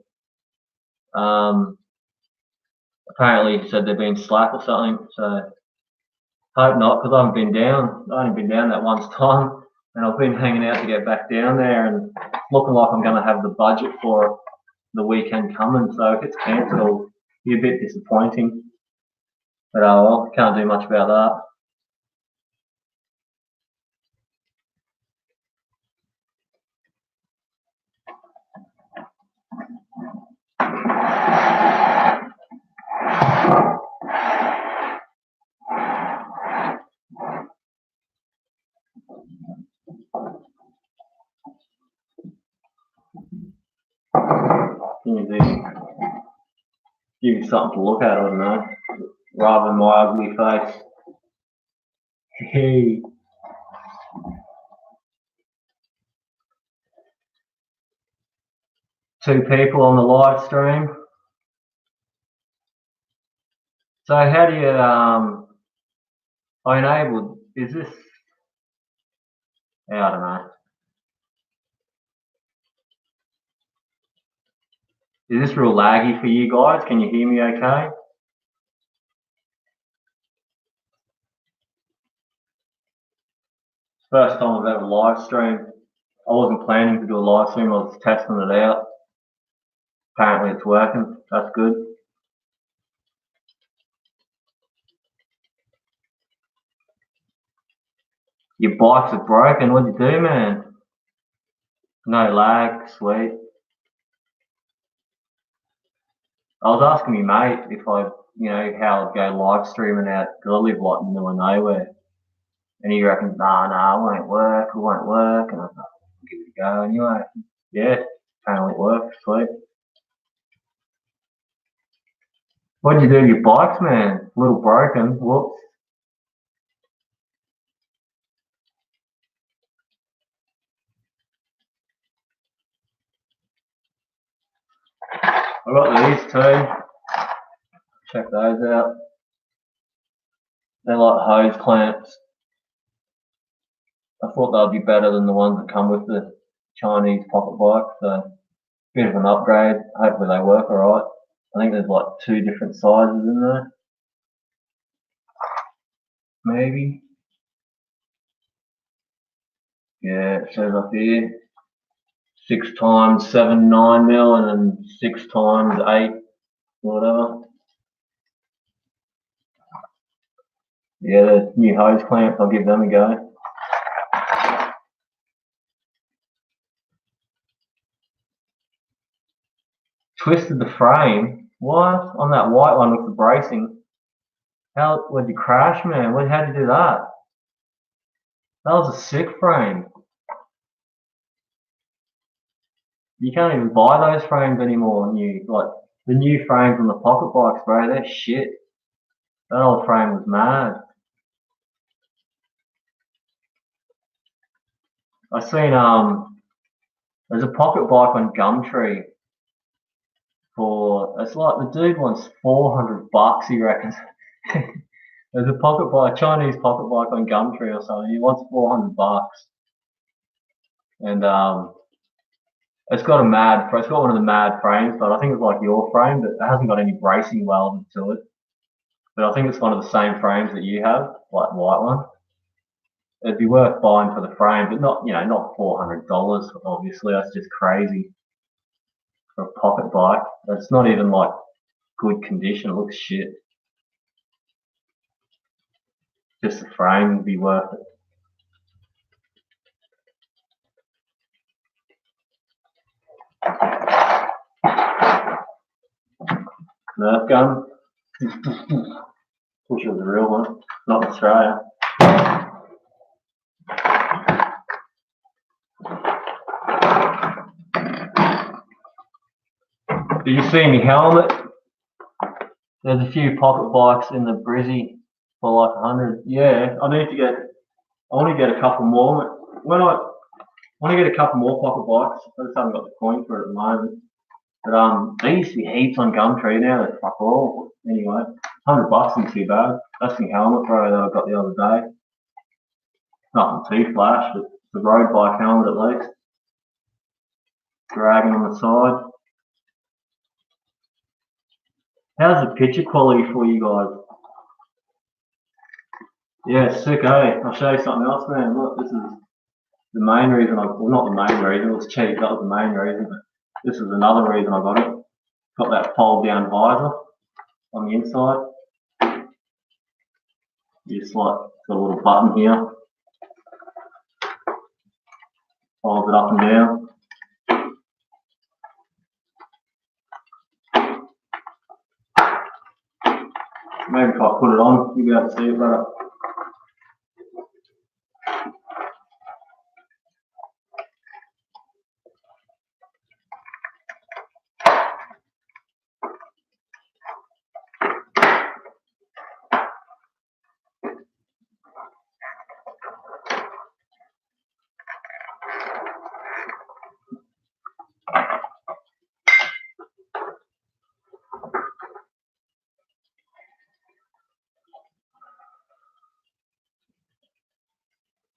apparently he said they're being slack or something. So hope not, because I haven't been down. I only been down that once time, and I've been hanging out to get back down there, and it's looking like I'm going to have the budget for it the weekend coming. So if it's cancelled, it'll be a bit disappointing. But oh well, can't do much about that. Give you something to look at, I don't know, rather than my ugly face. Hey. Two people on the live stream. So how do you enable, is this, I don't know. Is this real laggy for you guys? Can you hear me okay? First time I've ever live streamed. I wasn't planning to do a live stream, I was testing it out. Apparently it's working, that's good. Your bikes are broken, what'd you do, man? No lag, sweet. I was asking my mate if I, how I'd go live streaming out, because I live like in the middle of nowhere. And he reckons, nah, it won't work. And I was like, I'll give it a go anyway. Yeah, apparently it works, sweet. What'd you do to your bikes, man? A little broken, whoops. I got these too. Check those out. They're like hose clamps. I thought they'd be better than the ones that come with the Chinese pocket bike, so bit of an upgrade. Hopefully they work alright. I think there's like 2 different sizes in there. Maybe. Yeah, it says up here 6 times 7 9mm and then 6 times 8 whatever. Yeah, the new hose clamps, I'll give them a go. Twisted the frame. What? On that white one with the bracing. Where'd you crash, man? How'd you do that? That was a sick frame. You can't even buy those frames anymore. Like the new frames on the pocket bikes, bro, they're shit. That old frame was mad. I seen there's a pocket bike on Gumtree for, it's like the dude wants $400, he reckons. There's a pocket bike, Chinese pocket bike on Gumtree or something. He wants $400, and it's got one of the mad frames, but I think it's like your frame, but it hasn't got any bracing welded to it. But I think it's one of the same frames that you have, like the white one. It'd be worth buying for the frame, but not $400. Obviously, that's just crazy for a pocket bike. It's not even like good condition. It looks shit. Just the frame would be worth it. Nerf gun. Wish it was a real one, not in Australia. Did you see my helmet? There's a few pocket bikes in the Brizzy for like 100. Yeah, I want to get a couple more. when I get a couple more pocket bikes, I just haven't got the coin for it at the moment. But they used to be heaps on Gumtree, now they're fuck all. Anyway, $100 isn't too bad. That's the helmet, bro, that I got the other day. Nothing too flash, but it's a road bike helmet at least. Dragging on the side. How's the picture quality for you guys? Yeah, sick, eh? I'll show you something else, man. Look, this is the main reason well, not the main reason, it was cheap, that was the main reason, but this is another reason I got it. Got that fold down visor on the inside. You just like, got a little button here. Folds it up and down. Maybe if I put it on, you'll be able to see it better.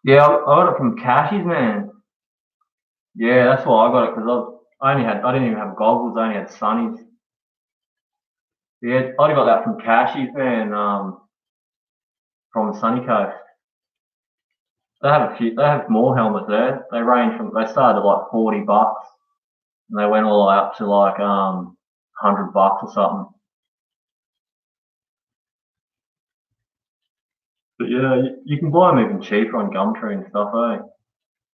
Yeah, I got it from Cashies, man. Yeah, that's why I got it, because I didn't even have goggles, I only had sunnies. Yeah, I got that from Cashies, man, from the Sunny Coast. They have more helmets there. They started at like $40 and they went all the way up to like $100 or something. But yeah, you can buy them even cheaper on Gumtree and stuff, eh?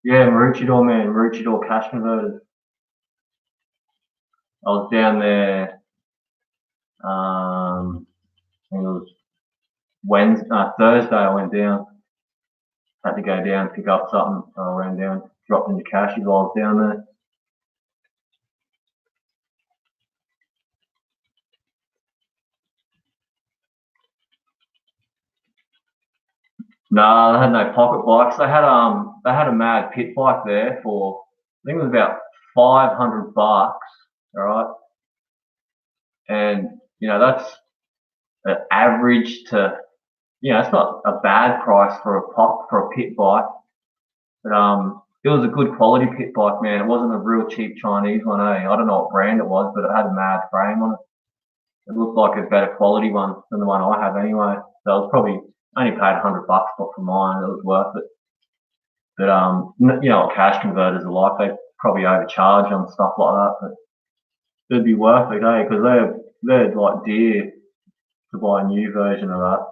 Yeah, Maroochydore, man, Maroochydore cash converters. I was down there, I think it was Thursday I went down. Had to go down, pick up something, so I ran down, dropped into Cashies while I was down there. No, they had no pocket bikes. They had a mad pit bike there for, I think it was about $500, all right? And that's an average to, it's not a bad price for a pit bike, but it was a good quality pit bike, man. It wasn't a real cheap Chinese one, eh? I don't know what brand it was, but it had a mad frame on it. It looked like a better quality one than the one I have anyway. So I was probably only paid $100 for mine. It was worth it. But you know what cash converters are like. They probably overcharge on stuff like that. But it'd be worth it, eh? Because they're like dear to buy a new version of that.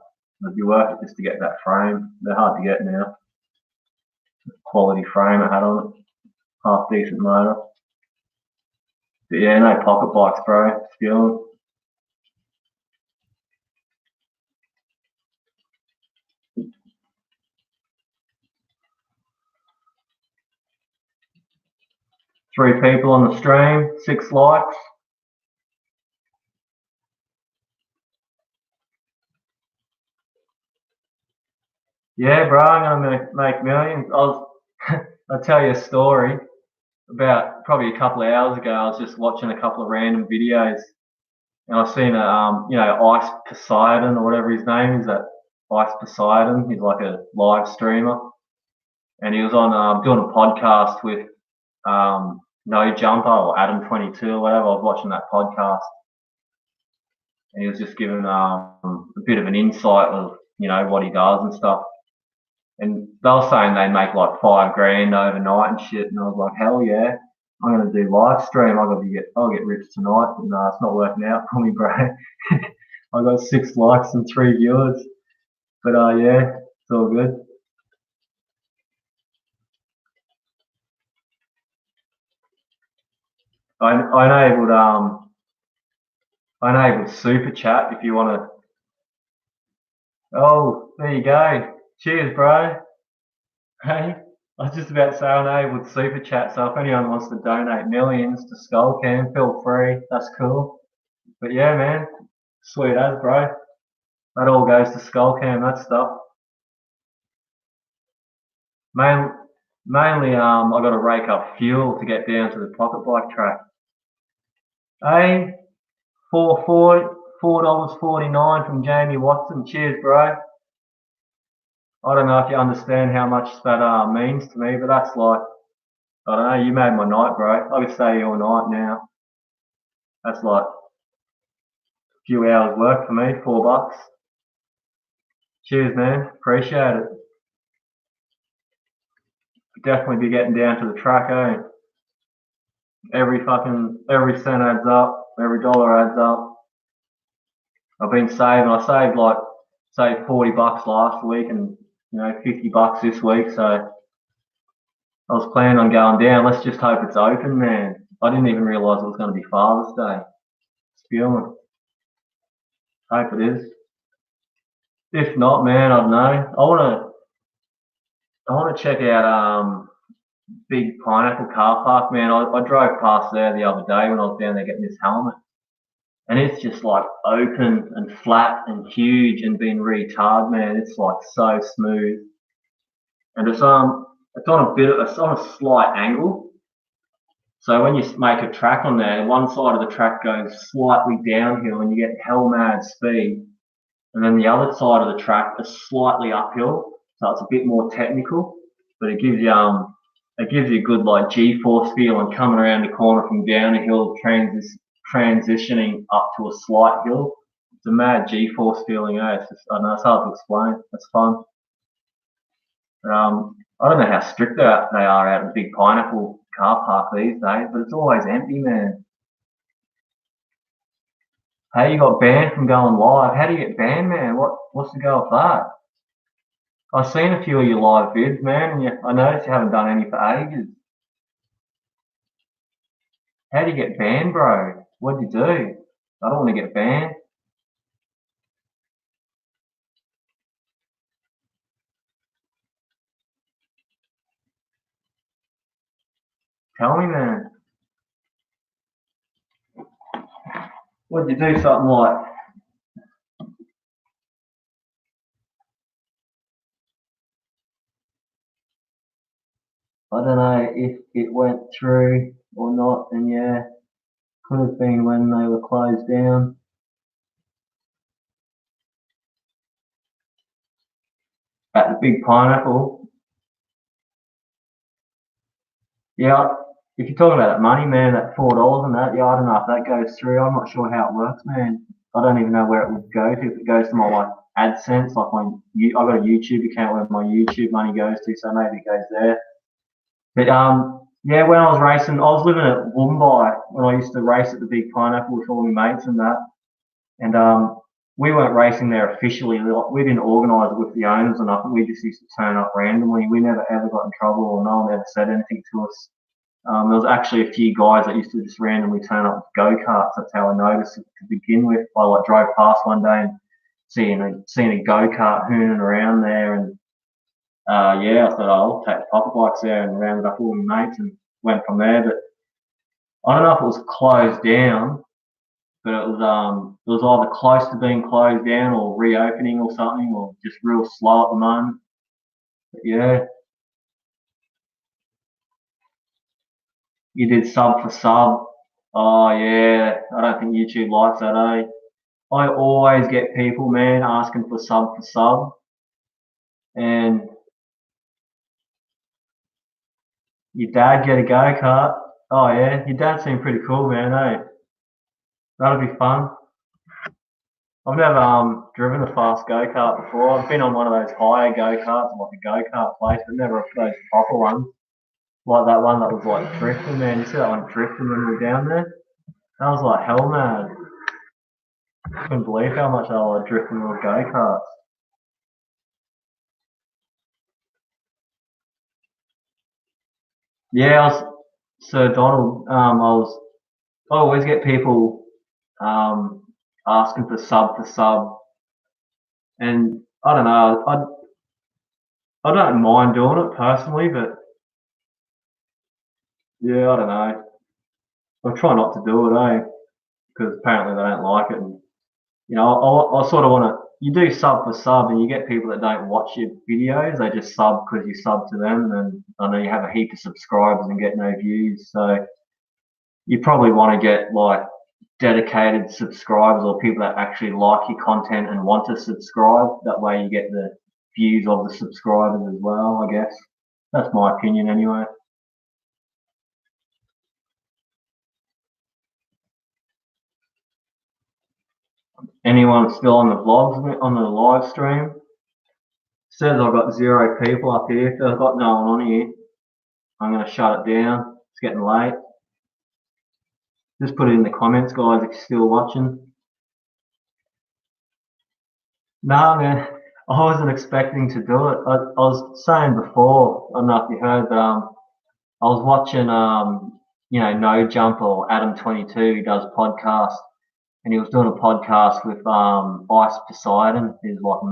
It'd be worth it just to get that frame. They're hard to get now. Quality frame it had on it. Half decent motor. But yeah, no pocket bikes, bro. Stealing. Three people on the stream, 6 likes. Yeah, bro, I'm gonna make millions. I'll tell you a story. About probably a couple of hours ago, I was just watching a couple of random videos, and I've seen Ice Poseidon or whatever his name is. That Ice Poseidon. He's like a live streamer, and he was on doing a podcast with No Jumper or Adam 22 or whatever. I was watching that podcast, and he was just giving a bit of an insight of what he does and stuff. And they were saying they make like $5,000 overnight and shit, and I was like, hell yeah, I'm gonna do live stream. I'll get rich tonight, but no, it's not working out for me, bro. I got 6 likes and 3 viewers, but yeah, it's all good. I enabled super chat if you want to. Oh, there you go. Cheers, bro. Hey, I was just about to say I enabled super chat, so if anyone wants to donate millions to skullcam, feel free. That's cool. But yeah, man, sweet as, bro. That all goes to skullcam, that stuff. Mainly, I got to rake up fuel to get down to the pocket bike track. Hey, 4.49 from Jamie Watson. Cheers, bro. I don't know if you understand how much that means to me, but that's like, I don't know, you made my night, bro. I could stay all night now. That's like a few hours work for me, $4. Cheers, man. Appreciate it. Definitely be getting down to the track, eh? Every cent adds up, every dollar adds up. I've been saving. I saved like, say, $40 last week, and $50 this week. So I was planning on going down. Let's just hope it's open, man. I didn't even realise it was going to be Father's Day. Spewing. Hope it is. If not, man, I don't know. I wanna check out Big Pineapple Car Park, man. I drove past there the other day when I was down there getting this helmet, and it's just like open and flat and huge and been retard, man. It's like so smooth, and it's on a slight angle. So when you make a track on there, one side of the track goes slightly downhill and you get hell mad speed, and then the other side of the track is slightly uphill, so it's a bit more technical, but it gives you a good like G-force feel and coming around the corner from down a hill, transitioning up to a slight hill. It's a mad G-force feeling, eh? It's just, I don't know, it's hard to explain. It's fun. I don't know how strict they are out at the Big Pineapple car park these days, but it's always empty, man. How you got banned from going live? How do you get banned, man? What's the go with that? I've seen a few of your live vids, man, and I noticed you haven't done any for ages. How do you get banned, bro? What'd you do? I don't want to get banned. Tell me, man. What'd you do? Something like, I don't know if it went through or not, and yeah, could have been when they were closed down. At the Big Pineapple. Yeah, if you're talking about that money, man, that $4 and that, yeah, I don't know if that goes through. I'm not sure how it works, man. I don't even know where it would go to. If it goes to my like AdSense, like I've got a YouTube account where my YouTube money goes to, so maybe it goes there. But yeah, when I was racing, I was living at Woombai when I used to race at the Big Pineapple with all my mates and that. And we weren't racing there officially. We didn't organise it with the owners or nothing. We just used to turn up randomly. We never ever got in trouble, or no one ever said anything to us. There was actually a few guys that used to just randomly turn up with go-karts. That's how I noticed it to begin with. I like drove past one day and seeing a go-kart hooning around there, and yeah, I thought, I'll take the pocket bikes there, and rounded up all my mates and went from there. But I don't know if it was closed down, but it was either close to being closed down or reopening or something, or just real slow at the moment. But yeah, you did sub for sub. Oh yeah, I don't think YouTube likes that, eh? I always get people, man, asking for sub, and your dad get a go kart. Oh yeah, your dad seemed pretty cool, man. Eh? That'll be fun. I've never driven a fast go kart before. I've been on one of those higher go karts, like a go kart place, but never those proper ones. Like that one that was like drifting, man. You see that one drifting when we were down there? That was like hell, man. I couldn't believe how much I like drifting little go karts. Yeah, Sir Donald. I always get people asking for sub, and I don't know. I don't mind doing it personally, but yeah, I don't know. I try not to do it, eh? Because apparently they don't like it, and I sort of want to. you do sub for sub, and you get people that don't watch your videos. They just sub because you sub to them, and then I know you have a heap of subscribers and get no views. So you probably want to get like dedicated subscribers or people that actually like your content and want to subscribe. That way you get the views of the subscribers as well, I guess. That's my opinion anyway. Anyone still on the vlogs, on the live stream? Says I've got 0 people up here. If I've got no one on here, I'm going to shut it down. It's getting late. Just put it in the comments, guys, if you're still watching. No, man, I wasn't expecting to do it. I was saying before, I don't know if you heard, but I was watching, No Jumper or Adam22, who does podcasts, and he was doing a podcast with Ice Poseidon, who's like a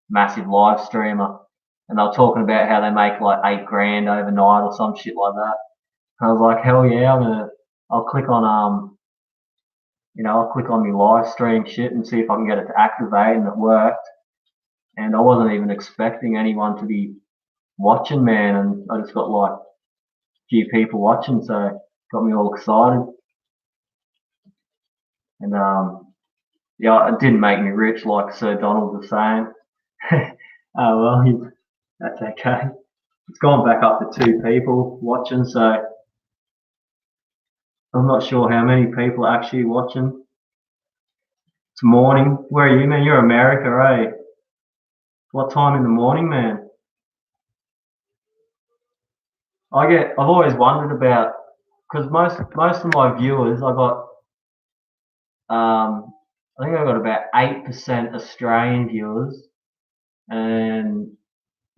massive live streamer, and they were talking about how they make like 8 grand overnight or some shit like that. And I was like, hell yeah, I'll click on I'll click on my live stream shit and see if I can get it to activate, and it worked. And I wasn't even expecting anyone to be watching, man, and I just got like a few people watching, so got me all excited. And yeah, it didn't make me rich like Sir Donald was saying. Oh well, that's okay. It's gone back up to 2 people watching, so I'm not sure how many people are actually watching. It's morning. Where are you, man? You're America, eh? What time in the morning, man? I've always wondered about, because most of my viewers, I think I got about 8% Australian viewers, and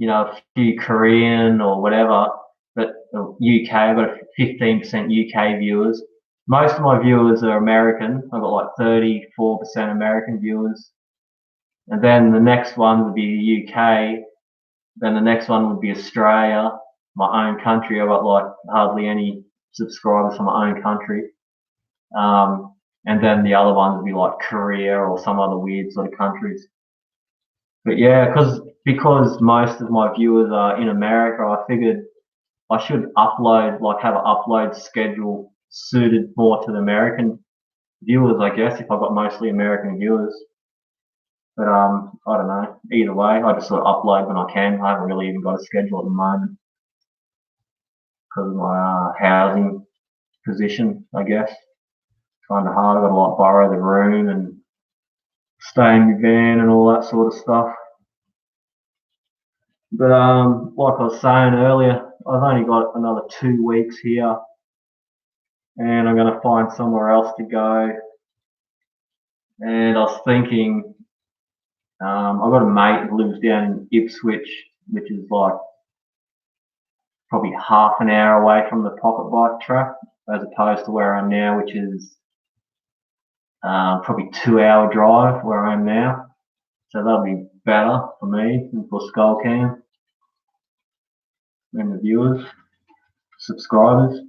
a few Korean or whatever, but UK, I've got 15% UK viewers. Most of my viewers are American. I've got like 34% American viewers. And then the next one would be the UK. Then the next one would be Australia, my own country. I've got like hardly any subscribers from my own country. And then the other ones would be like Korea or some other weird sort of countries. But yeah, because most of my viewers are in America, I figured I should have an upload schedule suited more to the American viewers, I guess, if I've got mostly American viewers. But I don't know. Either way, I just sort of upload when I can. I haven't really even got a schedule at the moment because of my housing position, I guess. Kind of hard. I've got to like borrow the room and stay in my van and all that sort of stuff. But like I was saying earlier, I've only got another 2 weeks here, and I'm going to find somewhere else to go. And I was thinking, I've got a mate who lives down in Ipswich, which is like probably half an hour away from the pocket bike track, as opposed to where I'm now, which is probably 2-hour drive where I am now. So that'll be better for me and for skullcam and the viewers, subscribers.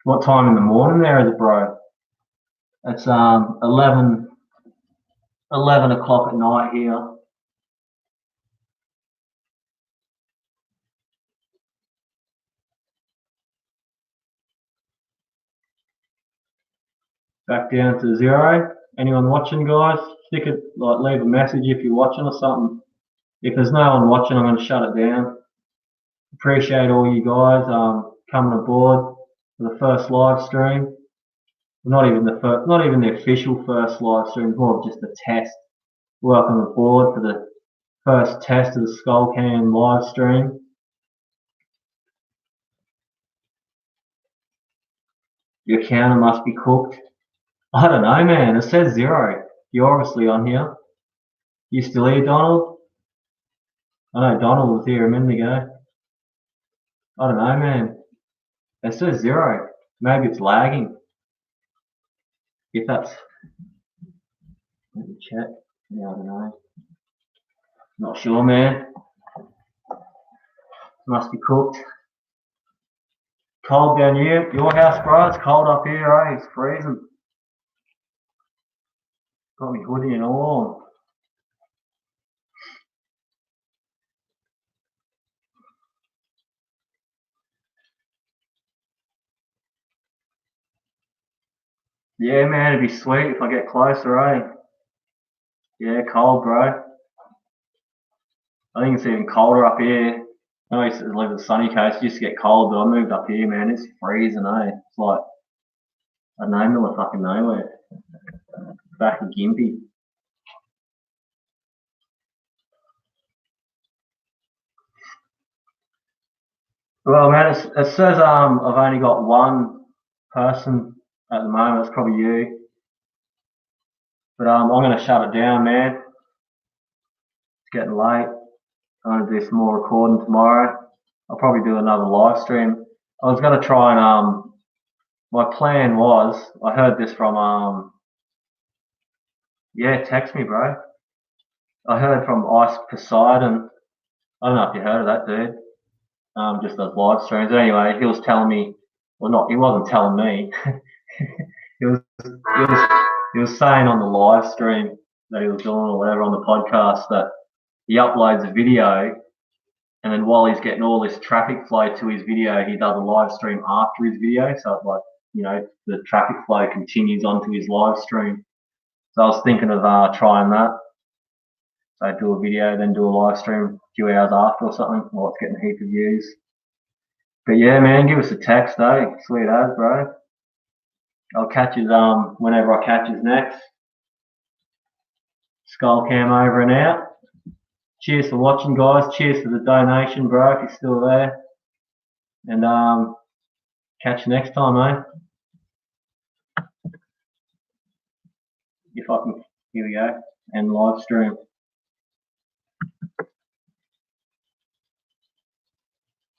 What time in the morning there is it, bro? It's 11 o'clock at night here. Back down to 0. Anyone watching, guys? Stick it, like, leave a message if you're watching or something. If there's no one watching, I'm going to shut it down. Appreciate all you guys coming aboard for the first live stream. Not even the official first live stream, more of just a test. Welcome aboard for the first test of the skullcam live stream. Your counter must be cooked. I don't know, man. It says 0. You're obviously on here. You still here, Donald? I know Donald was here a minute ago. I don't know, man. It says 0. Maybe it's lagging. If that's... Let me check. Yeah, I don't know. Not sure, man. Must be cooked. Cold down here. Your house, bro. It's cold up here, eh? It's freezing. Got me hoodie and all. Yeah, man, it'd be sweet if I get closer, eh? Yeah, cold, bro. I think it's even colder up here. I know I used to live in the sunny coast, it used to get cold, but I moved up here, man. It's freezing, eh? It's like, I don't know, middle of fucking nowhere. Back in Gympie. Well, man, it says I've only got one person at the moment. It's probably you. But I'm gonna shut it down, man. It's getting late. I'm gonna do some more recording tomorrow. I'll probably do another live stream. I was gonna try and my plan was I heard this from yeah, text me, bro. I heard from Ice Poseidon. I don't know if you heard of that dude. Just those live streams. Anyway, he was telling me, well, not he wasn't telling me. he was saying on the live stream that he was doing or whatever on the podcast that he uploads a video and then while he's getting all this traffic flow to his video, he does a live stream after his video. So it's like, the traffic flow continues onto his live stream. So I was thinking of trying that. So do a video, then do a live stream a few hours after or something while it's getting a heap of views. But yeah, man, give us a text, eh? Sweet as, bro. I'll catch you whenever I catch you next. Skullcam over and out. Cheers for watching, guys. Cheers for the donation, bro, if you're still there. And catch you next time, eh? If I can, here we go, and live stream.